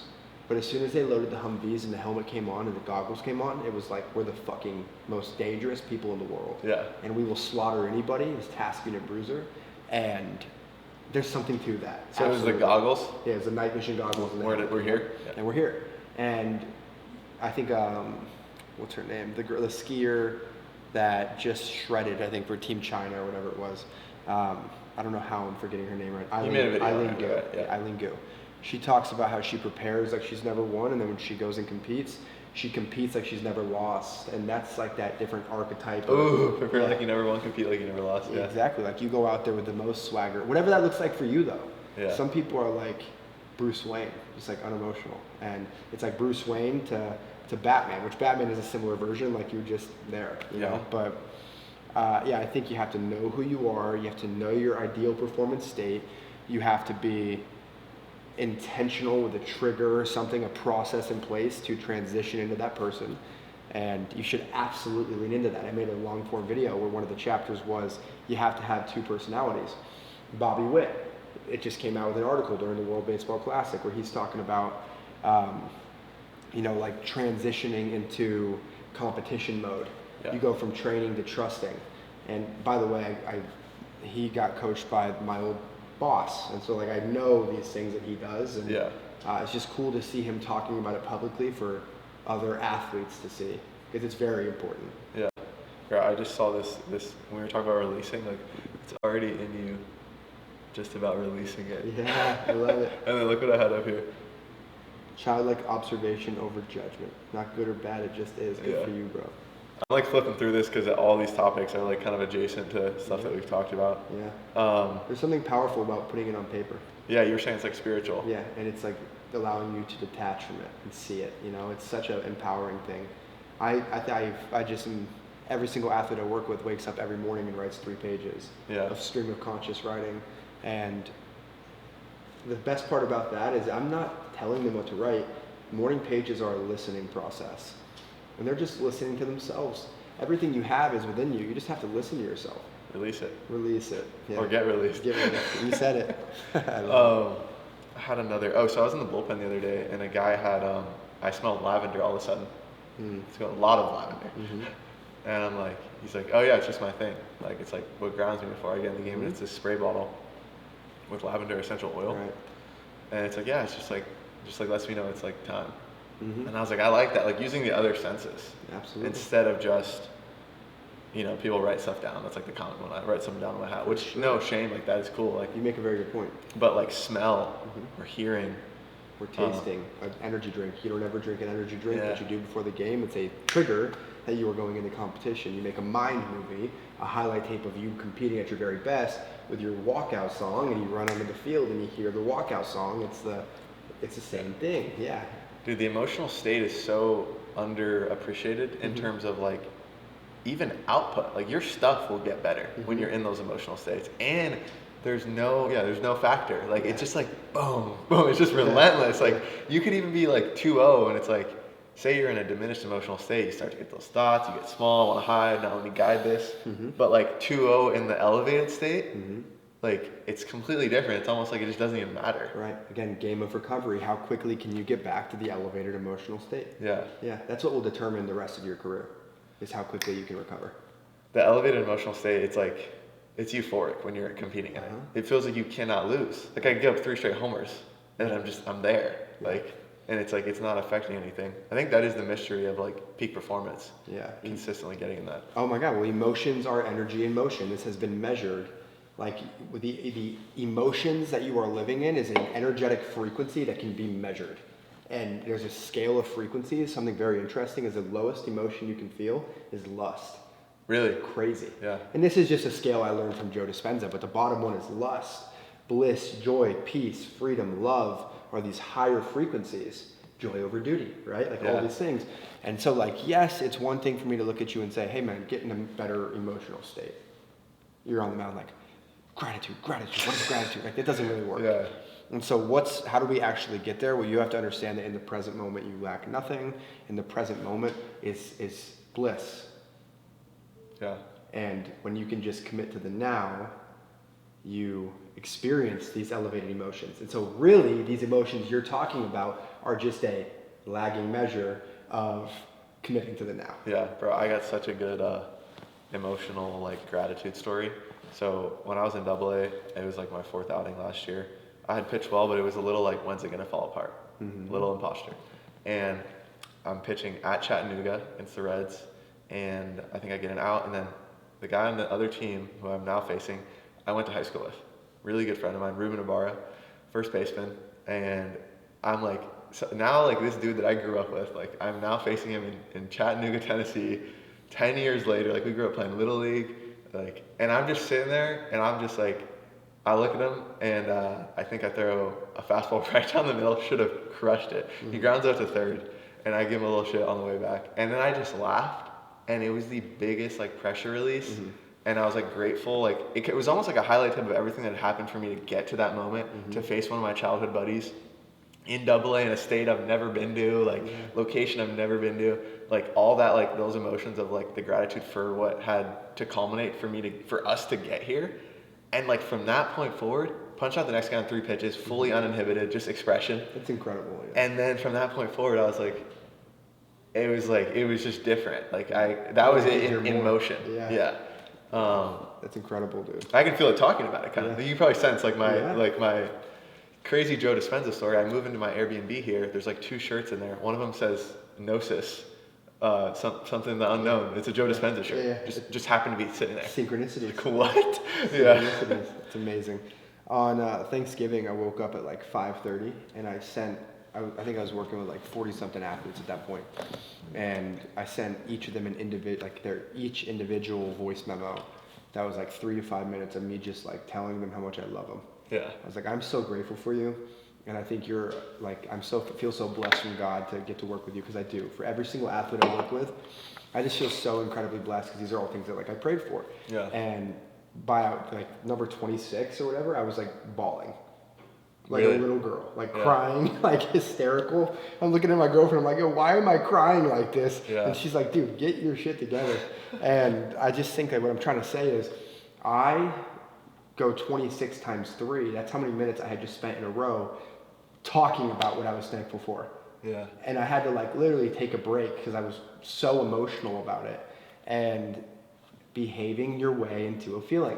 But as soon as they loaded the Humvees and the helmet came on and the goggles came on, it was like, we're the fucking most dangerous people in the world. Yeah. And we will slaughter anybody who's tasking a bruiser. And there's something to that. So it was the goggles? Yeah, it was the night vision goggles. We're here? Yeah. And we're here. And I think, what's her name? The skier that just shredded, I think, for Team China or whatever it was. I don't know how I'm forgetting her name right. Eileen Gu. Yeah. Eileen Gu. She talks about how she prepares like she's never won, and then when she goes and competes, she competes like she's never lost. And that's like that different archetype. Ooh, prepare like you never won, compete like you never lost. Yeah. Exactly. Like you go out there with the most swagger. Whatever that looks like for you, though. Yeah. Some people are like Bruce Wayne, just like unemotional. And it's like Bruce Wayne to Batman, which Batman is a similar version, like you're just there, you know? But yeah, I think you have to know who you are. You have to know your ideal performance state. You have to be intentional with a trigger or something, a process in place to transition into that person. And you should absolutely lean into that. I made a long form video where one of the chapters was you have to have two personalities. Bobby Witt, it just came out with an article during the World Baseball Classic where he's talking about you know, like transitioning into competition mode. You go from training to trusting. And by the way, he got coached by my old boss, and so like I know these things that he does, and it's just cool to see him talking about it publicly for other athletes to see, because it's very important. Yeah, I just saw this when we were talking about releasing, like it's already in you, just about releasing it. Yeah, I love it. And then look what I had up here. Childlike observation over judgment. Not good or bad, it just is. Good for you, bro. I'm like flipping through this because all these topics are like kind of adjacent to stuff that we've talked about. Yeah. There's something powerful about putting it on paper. Yeah, you were saying it's like spiritual. Yeah, and it's like allowing you to detach from it and see it. You know, it's such an empowering thing. I just every single athlete I work with wakes up every morning and writes 3 pages of stream of conscious writing. And the best part about that is I'm not telling them what to write. Morning pages are a listening process. And they're just listening to themselves. Everything you have is within you. You just have to listen to yourself. Release it. Release it. Yeah. Or get released. Get released. You said it. I had another. So I was in the bullpen the other day, and a guy had. I smelled lavender all of a sudden. It's got a lot of lavender. And I'm like, he's like, oh yeah, it's just my thing. Like it's like what grounds me before I get in the game, and it's this spray bottle with lavender essential oil. Right. And it's like, yeah, it's just like lets me know it's like time. And I was like, I like that, like using the other senses. Absolutely. Instead of just, you know, people write stuff down. That's like the common one. I write something down in my hat, which no shame, like that is cool. Like you make a very good point. But like smell or hearing or tasting an energy drink. You don't ever drink an energy drink that you do before the game. It's a trigger that you are going into competition. You make a mind movie, a highlight tape of you competing at your very best with your walkout song, and you run onto the field and you hear the walkout song. It's the same thing. Yeah. Dude, the emotional state is so underappreciated in terms of like even output. Like your stuff will get better when you're in those emotional states. And there's no factor. Like it's just like boom, boom. It's just relentless. Like you could even be like 2-0 and it's like, say you're in a diminished emotional state, you start to get those thoughts, you get small, want to hide, not let me guide this. But like 2-0 in the elevated state, like it's completely different. It's almost like it just doesn't even matter. Right. Again, game of recovery. How quickly can you get back to the elevated emotional state? Yeah. Yeah. That's what will determine the rest of your career, is how quickly you can recover. The elevated emotional state, it's like, it's euphoric when you're competing in it. It feels like you cannot lose. Like I give up 3 straight homers and I'm there. Like, and it's like, it's not affecting anything. I think that is the mystery of like peak performance. Yeah. Consistently getting in that. Oh my God. Well, emotions are energy in motion. This has been measured. Like with the emotions that you are living in is an energetic frequency that can be measured. And there's a scale of frequencies. Something very interesting is the lowest emotion you can feel is lust. Really? Crazy. Yeah. And this is just a scale I learned from Joe Dispenza, but the bottom one is lust. Bliss, joy, peace, freedom, love are these higher frequencies. Joy over duty, right? Like all these things. And so like, yes, it's one thing for me to look at you and say, hey man, get in a better emotional state. You're on the mountain like, gratitude, what is gratitude? Like, it doesn't really work. Yeah. And so how do we actually get there? Well, you have to understand that in the present moment, you lack nothing. In the present moment is bliss. Yeah. And when you can just commit to the now, you experience these elevated emotions. And so really these emotions you're talking about are just a lagging measure of committing to the now. Yeah, bro, I got such a good emotional like gratitude story. So when I was in AA, it was like my 4th outing last year. I had pitched well, but it was a little like, when's it gonna fall apart? Little imposter. And I'm pitching at Chattanooga against the Reds, and I think I get an out, and then the guy on the other team who I'm now facing, I went to high school with, really good friend of mine, Ruben Ibarra, first baseman, and I'm like, so now like this dude that I grew up with, like I'm now facing him in Chattanooga, Tennessee, 10 years later, like we grew up playing Little League, like, and I'm just sitting there and I'm just like, I look at him and I think I throw a fastball right down the middle, should have crushed it. He grounds out to third and I give him a little shit on the way back. And then I just laughed and it was the biggest like pressure release. And I was like grateful, like it was almost like a highlight of everything that had happened for me to get to that moment, to face one of my childhood buddies in AA in a state I've never been to, like location I've never been to, like all that, like those emotions of like the gratitude for what had to culminate for us to get here. And like from that point forward, punch out the next guy on 3 pitches, fully uninhibited, just expression. It's incredible. Yeah. And then from that point forward, I was like, it was just different. Like that was it in motion. Yeah. That's incredible, dude. I can feel it talking about it kind of. You probably sense like my crazy Joe Dispenza story. I move into my Airbnb here. There's like 2 shirts in there. One of them says Gnosis, something the unknown. It's a Joe Dispenza shirt. Just happened to be sitting there. Synchronicity. Like, what? Yeah. It's amazing. On Thanksgiving, I woke up at like 5:30 and I think I was working with like 40-something athletes at that point. And I sent each of them each individual voice memo that was like 3 to 5 minutes of me just like telling them how much I love them. Yeah. I was like, I'm so grateful for you. And I think you're like, feel so blessed from God to get to work with you, because I do. For every single athlete I work with, I just feel so incredibly blessed, because these are all things that like I prayed for. Yeah. And by like number 26 or whatever, I was like bawling. Like really? A little girl, like crying, like hysterical. I'm looking at my girlfriend, I'm like, yo, why am I crying like this? Yeah. And she's like, dude, get your shit together. And I just think that what I'm trying to say is, I go 26 times 3. That's how many minutes I had just spent in a row talking about what I was thankful for. Yeah. And I had to like literally take a break because I was so emotional about it, and behaving your way into a feeling.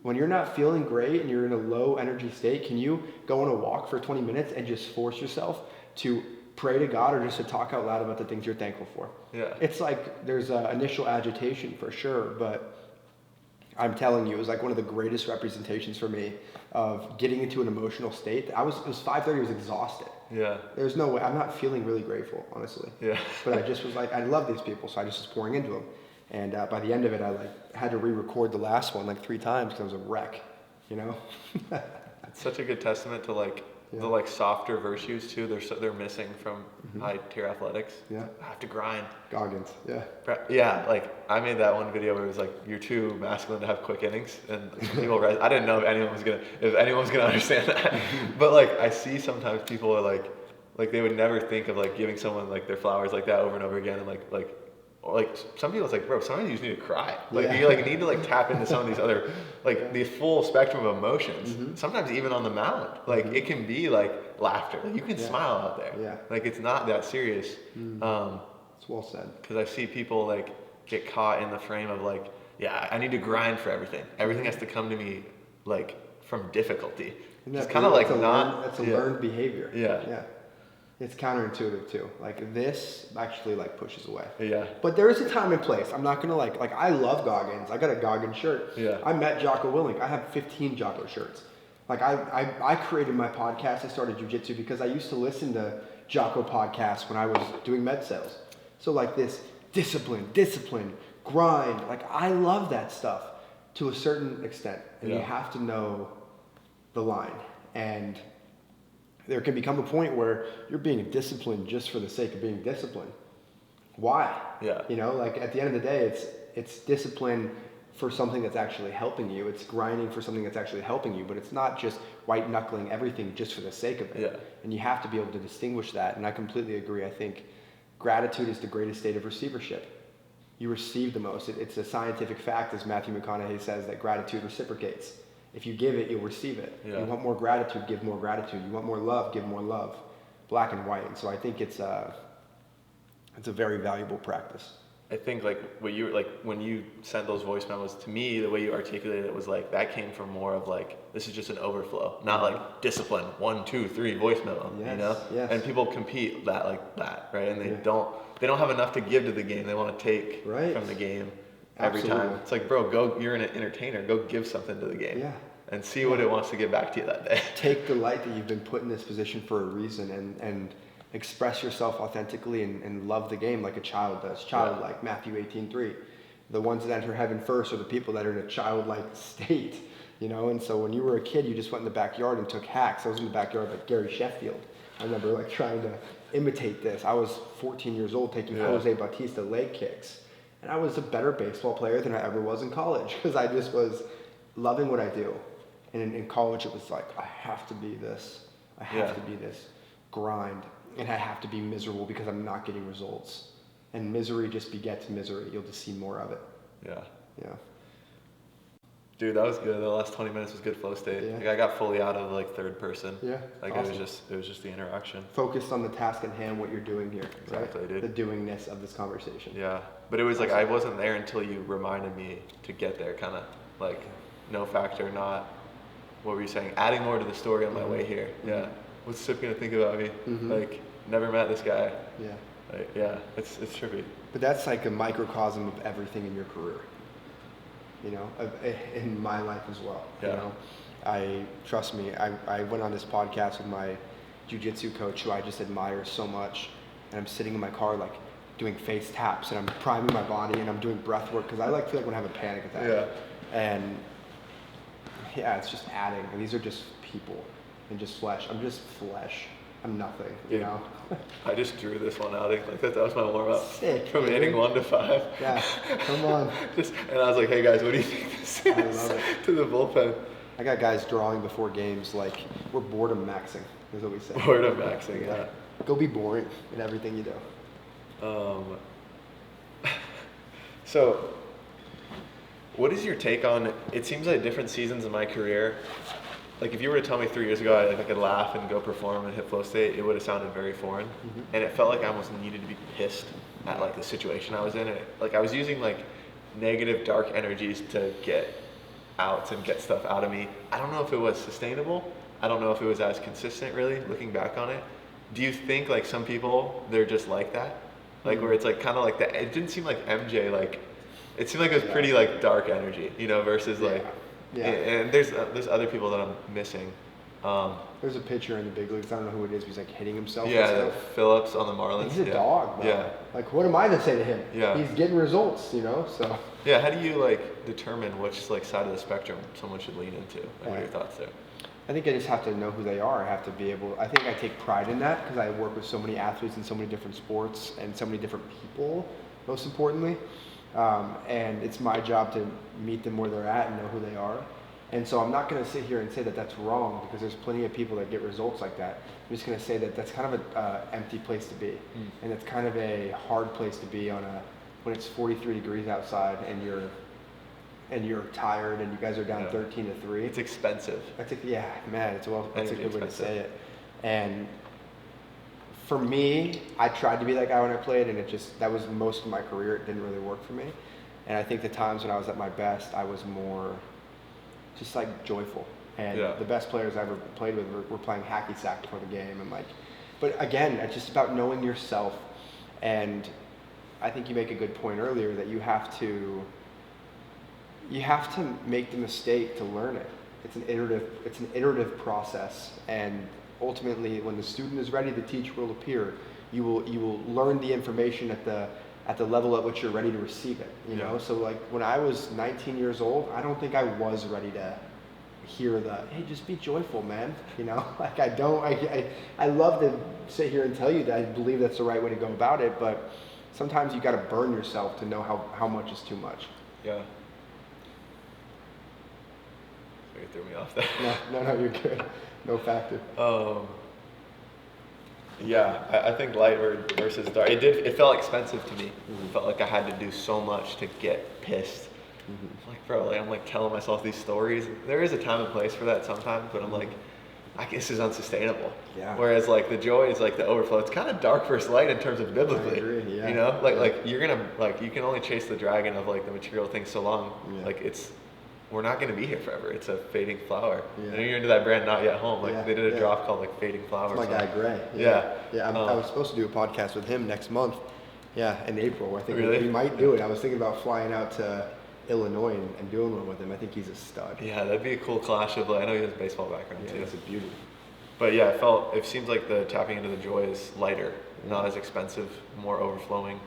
When you're not feeling great and you're in a low energy state, can you go on a walk for 20 minutes and just force yourself to pray to God, or just to talk out loud about the things you're thankful for? Yeah. It's like there's initial agitation for sure, but I'm telling you, it was like one of the greatest representations for me of getting into an emotional state. It was 5:30, I was exhausted. Yeah. There's no way, I'm not feeling really grateful, honestly. Yeah. But I just was like, I love these people, so I just was pouring into them. And by the end of it, I like had to re-record the last one like 3 times because I was a wreck, you know? It's such a good testament to like the like softer virtues too. They're missing from high tier athletics. Yeah. I have to grind. Goggins, yeah. Yeah, like I made that one video where it was like, you're too masculine to have quick innings, and people I didn't know if anyone was gonna understand that. But like I see sometimes people are like they would never think of like giving someone like their flowers like that over and over again, and like some people, it's like, bro, sometimes you just need to cry. Like you like need to like tap into some of these other, like the full spectrum of emotions. Sometimes even on the mound, like it can be like laughter. Like, you can smile out there. Yeah. Like it's not that serious. It's well said. Because I see people like get caught in the frame of like, yeah, I need to grind for everything. Everything has to come to me like from difficulty. It's kind of like that's a learned behavior. Yeah. Yeah. It's counterintuitive too. Like this actually like pushes away. Yeah. But there is a time and place. I'm not gonna like I love Goggins. I got a Goggins shirt. Yeah. I met Jocko Willink. I have 15 Jocko shirts. Like I created my podcast. I started jiu-jitsu because I used to listen to Jocko podcasts when I was doing med sales. So like this discipline, grind. Like I love that stuff to a certain extent. And you have to know the line. And there can become a point where you're being disciplined just for the sake of being disciplined. Why? Yeah. You know, like at the end of the day, it's discipline for something that's actually helping you. It's grinding for something that's actually helping you, but it's not just white knuckling everything just for the sake of it. Yeah. And you have to be able to distinguish that. And I completely agree. I think gratitude is the greatest state of receivership. You receive the most. It's a scientific fact, as Matthew McConaughey says, that gratitude reciprocates. If you give it, you'll receive it. Yeah. You want more gratitude, give more gratitude. You want more love, give more love. Black and white. And so I think it's a very valuable practice. I think like what you like when you sent those voice memos to me, the way you articulated it was like that came from more of like this is just an overflow, not like discipline. 1, 2, 3 voice memo, Yes, you know. yes. And people compete that like that, right? And they don't have enough to give to the game. They want to take from the game every Absolutely. time. It's like, bro, go. You're an entertainer. Go give something to the game. Yeah. And see what it wants to give back to you that day. Take the light that you've been put in this position for a reason and express yourself authentically and love the game like a child does. Childlike, Matthew 18:3. The ones that enter heaven first are the people that are in a childlike state, you know. And so when you were a kid, you just went in the backyard and took hacks. I was in the backyard like Gary Sheffield. I remember like trying to imitate this. I was 14 years old taking Jose Bautista leg kicks. And I was a better baseball player than I ever was in college because I just was loving what I do. And in college, it was like, I have to be this. I have to be this grind. And I have to be miserable because I'm not getting results. And misery just begets misery. You'll just see more of it. Yeah. Yeah. Dude, that was good. The last 20 minutes was good flow state. Yeah. Like I got fully out of like third person. Yeah. Like awesome. it was just the interaction. Focused on the task at hand, what you're doing here. Exactly, right? dude. The doingness of this conversation. Yeah. But it was like I wasn't there until you reminded me to get there, kind of like no factor, not what were you saying? Adding more to the story on my way here. Yeah. What's Sip gonna think about me? Like never met this guy. Yeah. Like, yeah. It's trippy. But that's like a microcosm of everything in your career. You know, in my life as well. Yeah. You know, trust me, I went on this podcast with my jiu-jitsu coach who I just admire so much, and I'm sitting in my car like doing face taps and I'm priming my body and I'm doing breath work because I like feel like when I have a panic attack. Yeah. And yeah, it's just adding. And these are just people and just flesh. I'm just flesh. I'm nothing. You know. I just drew this one out. Like that was my warm up. Sick. From inning 1 to 5. Yeah. Come on. And I was like, hey guys, what do you think this is? I love it. To the bullpen. I got guys drawing before games like we're boredom maxing. Is what we say. Boredom maxing. Yeah. Go be boring in everything you do. So, what is your take on? It seems like different seasons in my career. Like if you were to tell me 3 years ago I could laugh and go perform and hit flow state, it would have sounded very foreign, and it felt like I almost needed to be pissed at like the situation I was in. Like I was using like negative dark energies to get outs and get stuff out of me. I don't know if it was sustainable. I don't know if it was as consistent really. Looking back on it, do you think like some people they're just like that, like where it's like kind of like that? It didn't seem like MJ like. It seemed like it was pretty like dark energy, you know, versus like. Yeah. And there's other people that I'm missing. There's a pitcher in the big leagues. I don't know who it is. But he's like hitting himself. Yeah, and stuff. Phillips on the Marlins. He's a dog, bro. Yeah. Like, what am I to say to him? Yeah. He's getting results, you know. So. Yeah. How do you like determine which like side of the spectrum someone should lean into? What are your thoughts there? I think I just have to know who they are. I have to be able. I think I take pride in that because I work with so many athletes in so many different sports and so many different people. Most importantly, and it's my job to meet them where they're at and know who they are. And so I'm not going to sit here and say that that's wrong because there's plenty of people that get results like that. I'm just going to say that that's kind of an empty place to be. And it's kind of a hard place to be when it's 43 degrees outside and you're tired and you guys are down 13-3. It's expensive. That's a good way to say it. And for me, I tried to be that guy when I played, and that was most of my career. It didn't really work for me. And I think the times when I was at my best, I was more just like joyful. And the best players I ever played with were playing hacky sack before the game. And but again, it's just about knowing yourself. And I think you make a good point earlier that you have to make the mistake to learn it. It's an iterative process. And ultimately, when the student is ready, the teacher will appear. You will learn the information at the level at which you're ready to receive it, you know? So like when I was 19 years old, I don't think I was ready to hear hey, just be joyful, man. You know, like I love to sit here and tell you that I believe that's the right way to go about it, but sometimes you got to burn yourself to know how much is too much. Yeah. You threw me off there. No, you're good. No factor. Yeah, I think light versus dark. It felt expensive to me. It felt like I had to do so much to get pissed I'm like, bro, like, I'm like telling myself these stories. There is a time and place for that sometimes, but I'm like, I guess this is unsustainable. Yeah. Whereas like the joy is like the overflow. It's kind of dark versus light in terms of biblically. I agree, yeah. You know, like you're gonna like you can only chase the dragon of like the material things so long. Yeah. Like we're not gonna be here forever. It's a fading flower. Yeah. I know you're into that brand Not Yet Home. Like they did a drop called like Fading Flower. It's my guy Gray. Yeah. Yeah. I was supposed to do a podcast with him next month. Yeah, in April. I think really? we might do it. I was thinking about flying out to Illinois and doing one with him. I think he's a stud. Yeah, that'd be a cool clash of like, I know he has a baseball background too. It's a beauty. But yeah, it seems like the tapping into the joy is lighter, not as expensive, more overflowing,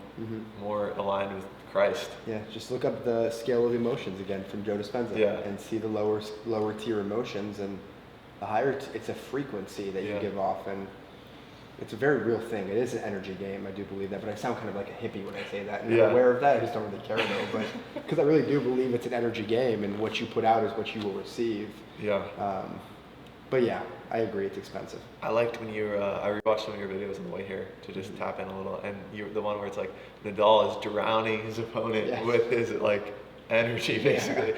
more aligned with Christ. Yeah, just look up the scale of emotions again from Joe Dispenza and see the lower tier emotions, and the higher it's a frequency that you give off, and it's a very real thing. It is an energy game. I do believe that, but I sound kind of like a hippie when I say that. And I'm aware of that. I just don't really care though, but because I really do believe it's an energy game, and what you put out is what you will receive. Yeah. But yeah, I agree. It's expensive. I liked when I rewatched some of your videos on the way here to just tap in a little, and the one where it's like Nadal is drowning his opponent with his like energy, basically.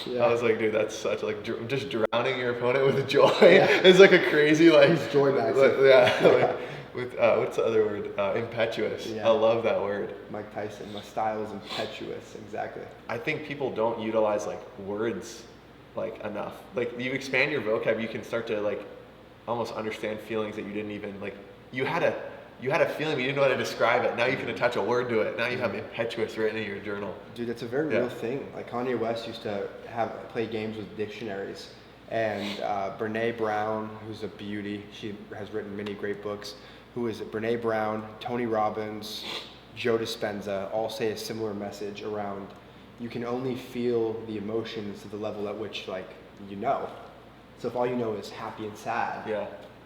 Yeah. I was like, dude, that's such like just drowning your opponent with joy. It's like a crazy like. He's joy maxing. Like, with what's the other word? Impetuous. I love that word. Mike Tyson. My style is impetuous. Exactly. I think people don't utilize like words like enough. Like you expand your vocab, you can start to like almost understand feelings that you didn't even like. You had a feeling, but you didn't know how to describe it. Now you can attach a word to it. Now you have impetuous written in your journal. Dude, that's a very real thing. Like Kanye West used to play games with dictionaries, and Brene Brown, who's a beauty, she has written many great books. Who is it? Brene Brown, Tony Robbins, Joe Dispenza all say a similar message around. You can only feel the emotions to the level at which, like, you know. So if all you know is happy and sad,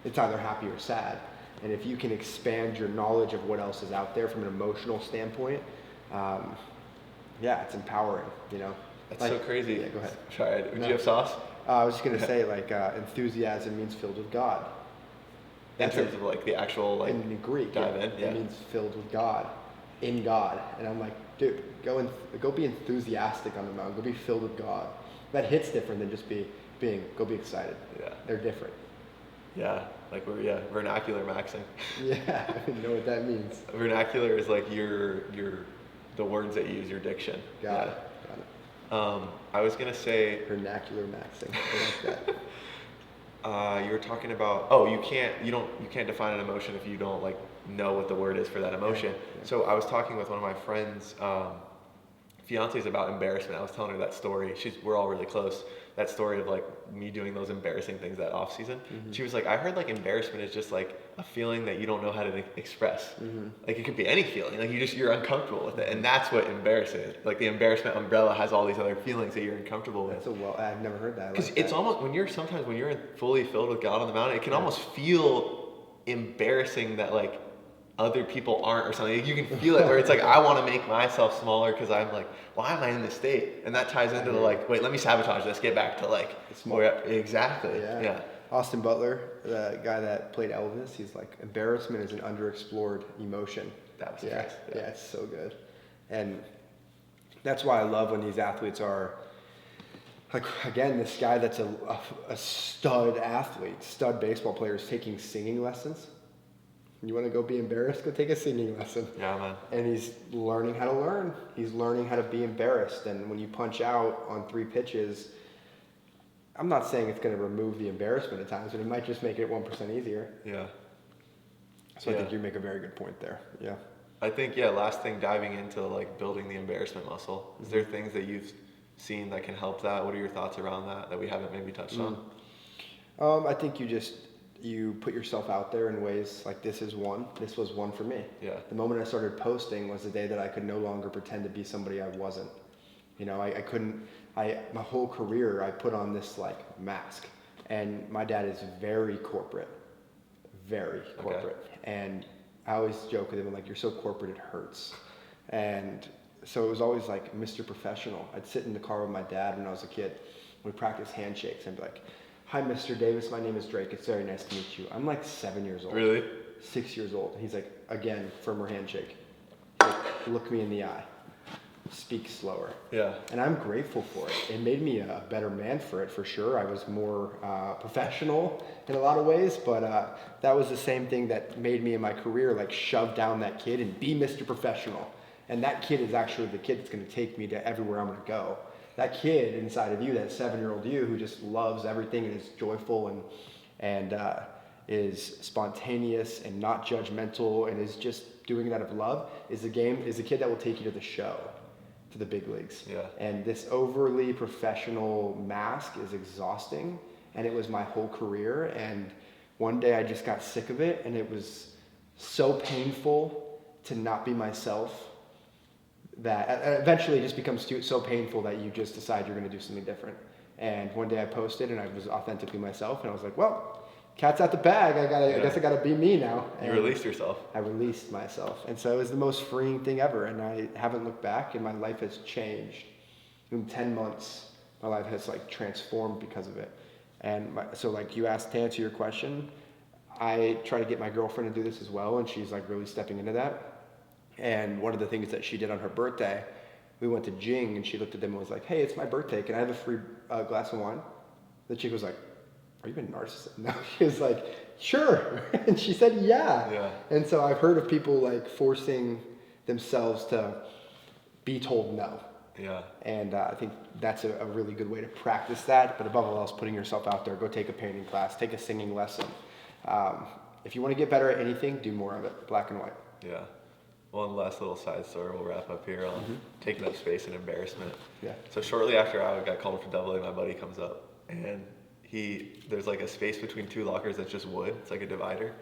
it's either happy or sad. And if you can expand your knowledge of what else is out there from an emotional standpoint, it's empowering, you know. That's like, so crazy. Yeah, go ahead. Sorry, do you have sauce? I was just going to say, like, enthusiasm means filled with God. In terms of, like, the actual, like, in Greek, dive in? It means filled with God, in God. And I'm like, dude, go be enthusiastic on the mountain. Go be filled with God. That hits different than just go be excited. Yeah. They're different. Yeah, like vernacular maxing. Yeah, I didn't know what that means. Vernacular is like the words that you use, your diction. Got it. I was gonna say vernacular maxing. I like that. You were talking about you can't define an emotion if you don't like know what the word is for that emotion. Yeah. So I was talking with one of my friends' fiance's about embarrassment. I was telling her that story. We're all really close. That story of like me doing those embarrassing things that off season. Mm-hmm. She was like, I heard like embarrassment is just like a feeling that you don't know how to express. Mm-hmm. Like it could be any feeling. Like you're uncomfortable with it, and that's what embarrassing is. Like the embarrassment umbrella has all these other feelings that you're uncomfortable with. I've never heard that. Because it's almost when you're fully filled with God on the mountain, it can almost feel embarrassing that like other people aren't or something. You can feel it where it's like I want to make myself smaller because I'm like, why am I in this state? And that ties into the like, wait, let me sabotage this. Get back to like, exactly. Yeah. Austin Butler, the guy that played Elvis, he's like, embarrassment is an underexplored emotion. That was yeah, it's so good. And that's why I love when these athletes are like, again, this guy that's a stud athlete, stud baseball player is taking singing lessons. You want to go be embarrassed? Go take a singing lesson. Yeah, man. And he's learning how to learn. He's learning how to be embarrassed. And when you punch out on 3 pitches, I'm not saying it's going to remove the embarrassment at times, but it might just make it 1% easier. Yeah. So I think you make a very good point there. Yeah. I think, last thing, diving into like building the embarrassment muscle. Is there things that you've seen that can help that? What are your thoughts around that we haven't maybe touched on? I think you put yourself out there in ways like this was one for me. Yeah. The moment I started posting was the day that I could no longer pretend to be somebody I wasn't. You know, my whole career I put on this like mask, and my dad is very corporate. Okay. And I always joke with him, I'm like, you're so corporate it hurts. And so it was always like Mr. Professional. I'd sit in the car with my dad when I was a kid. We'd practice handshakes and be like, hi, Mr. Davis, my name is Drake. It's very nice to meet you. I'm like 7 years old. Really? 6 years old. He's like, again, firmer handshake. He's like, look me in the eye. speak slower. Yeah. And I'm grateful for it. It made me a better man for it, for sure. I was more professional in a lot of ways, but that was the same thing that made me in my career, like shove down that kid and be Mr. Professional. And that kid is actually the kid that's going to take me to everywhere I'm going to go. That kid inside of you, that 7-year-old you who just loves everything and is joyful and is spontaneous and not judgmental and is just doing it out of love, is a kid that will take you to the show, to the big leagues. Yeah. And this overly professional mask is exhausting, and it was my whole career. And one day I just got sick of it, and it was so painful to not be myself that eventually it just becomes so painful that you just decide you're going to do something different. And one day I posted and I was authentically myself, and I was like, well, cat's out the bag. I guess I gotta be me now. And you released yourself. I released myself, and so it was the most freeing thing ever. And I haven't looked back, and my life has changed. In 10 months, my life has like transformed because of it. And so like you asked, to answer your question, I try to get my girlfriend to do this as well, and she's like really stepping into that. And one of the things that she did on her birthday, we went to Jing, and she looked at them and was like, hey, it's my birthday. Can I have a free glass of wine? The chick was like, are you a narcissist? No, she was like, sure. And she said, yeah. And so I've heard of people like forcing themselves to be told no. Yeah. And I think that's a really good way to practice that. But above all else, putting yourself out there, go take a painting class, take a singing lesson. If you want to get better at anything, do more of it, black and white. Yeah. One last little side story, we'll wrap up here on taking up space and embarrassment. Yeah. So shortly after I got called up for double A, my buddy comes up, and there's like a space between 2 lockers that's just wood. It's like a divider,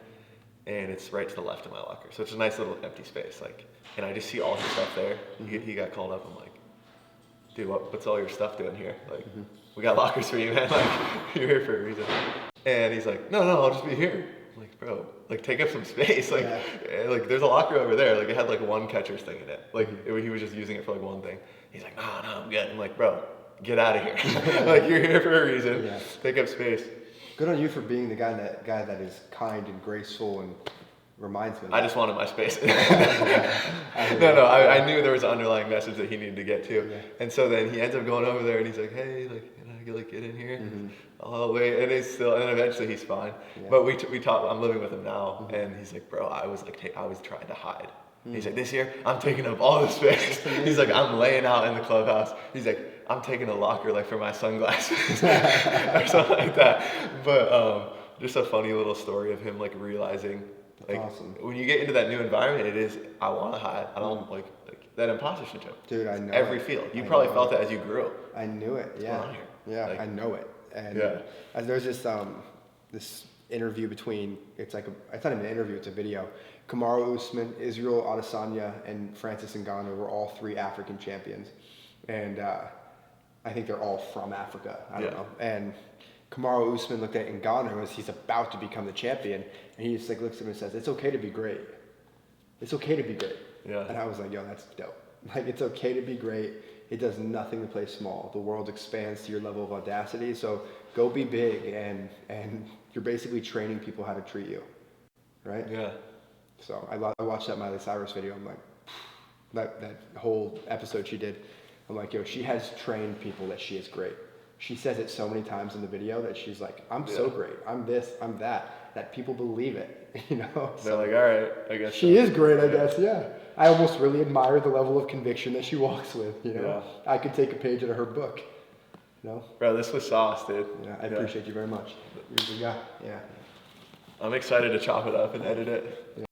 and it's right to the left of my locker. So it's a nice little empty space. And I just see all his stuff there. He got called up. I'm like, dude, what's all your stuff doing here? Like, we got lockers for you, man. Like, you're here for a reason. And he's like, no, I'll just be here. I'm like, bro, like take up some space. Like, like there's a locker over there. Like it had like one catcher's thing in it. Like he was just using it for like one thing. He's like, no, I'm good. I'm like, bro, get out of here. Like you're here for a reason. Yeah. Take up space. Good on you for being the guy that is kind and graceful and reminds me of I that. just wanted my space. I knew there was an underlying message that he needed to get to. Yeah. And so then he ends up going over there and he's like, hey, like, can I get in here? Oh, wait. And and eventually he's fine. Yeah. But we talk, I'm living with him now. And he's like, bro, I was trying to hide. He's like, this year, I'm taking up all the space. He's like, I'm laying out in the clubhouse. He's like, I'm taking a locker like for my sunglasses or something like that. But just a funny little story of him like realizing, like awesome. When you get into that new environment, it is, I want to hide. I don't like that imposter syndrome. Dude, I know every field. You probably felt that as you grew up. I knew it. Yeah. Yeah, like, I know it. And there's this interview between, it's not even an interview, it's a video. Kamaru Usman, Israel Adesanya, and Francis Ngannou were all 3 African champions. And I think they're all from Africa. I don't know. And Kamaru Usman looked at Ngannou as he's about to become the champion, and he just like looks at him and says, it's okay to be great. It's okay to be great. Yeah. And I was like, yo, that's dope. Like, it's okay to be great. It does nothing to play small. The world expands to your level of audacity. So go be big, and you're basically training people how to treat you, right? Yeah. So I watched that Miley Cyrus video. I'm like, that whole episode she did. I'm like, yo, she has trained people that she is great. She says it so many times in the video that she's like, I'm so great. I'm this, I'm that people believe it, you know? They're like, all right, I guess. She is great, I guess, yeah. I almost really admire the level of conviction that she walks with, you know? Yeah. I could take a page out of her book, you know? Bro, this was sauce, dude. Yeah, I appreciate you very much. You're a good guy. Yeah. I'm excited to chop it up and edit it. Yeah.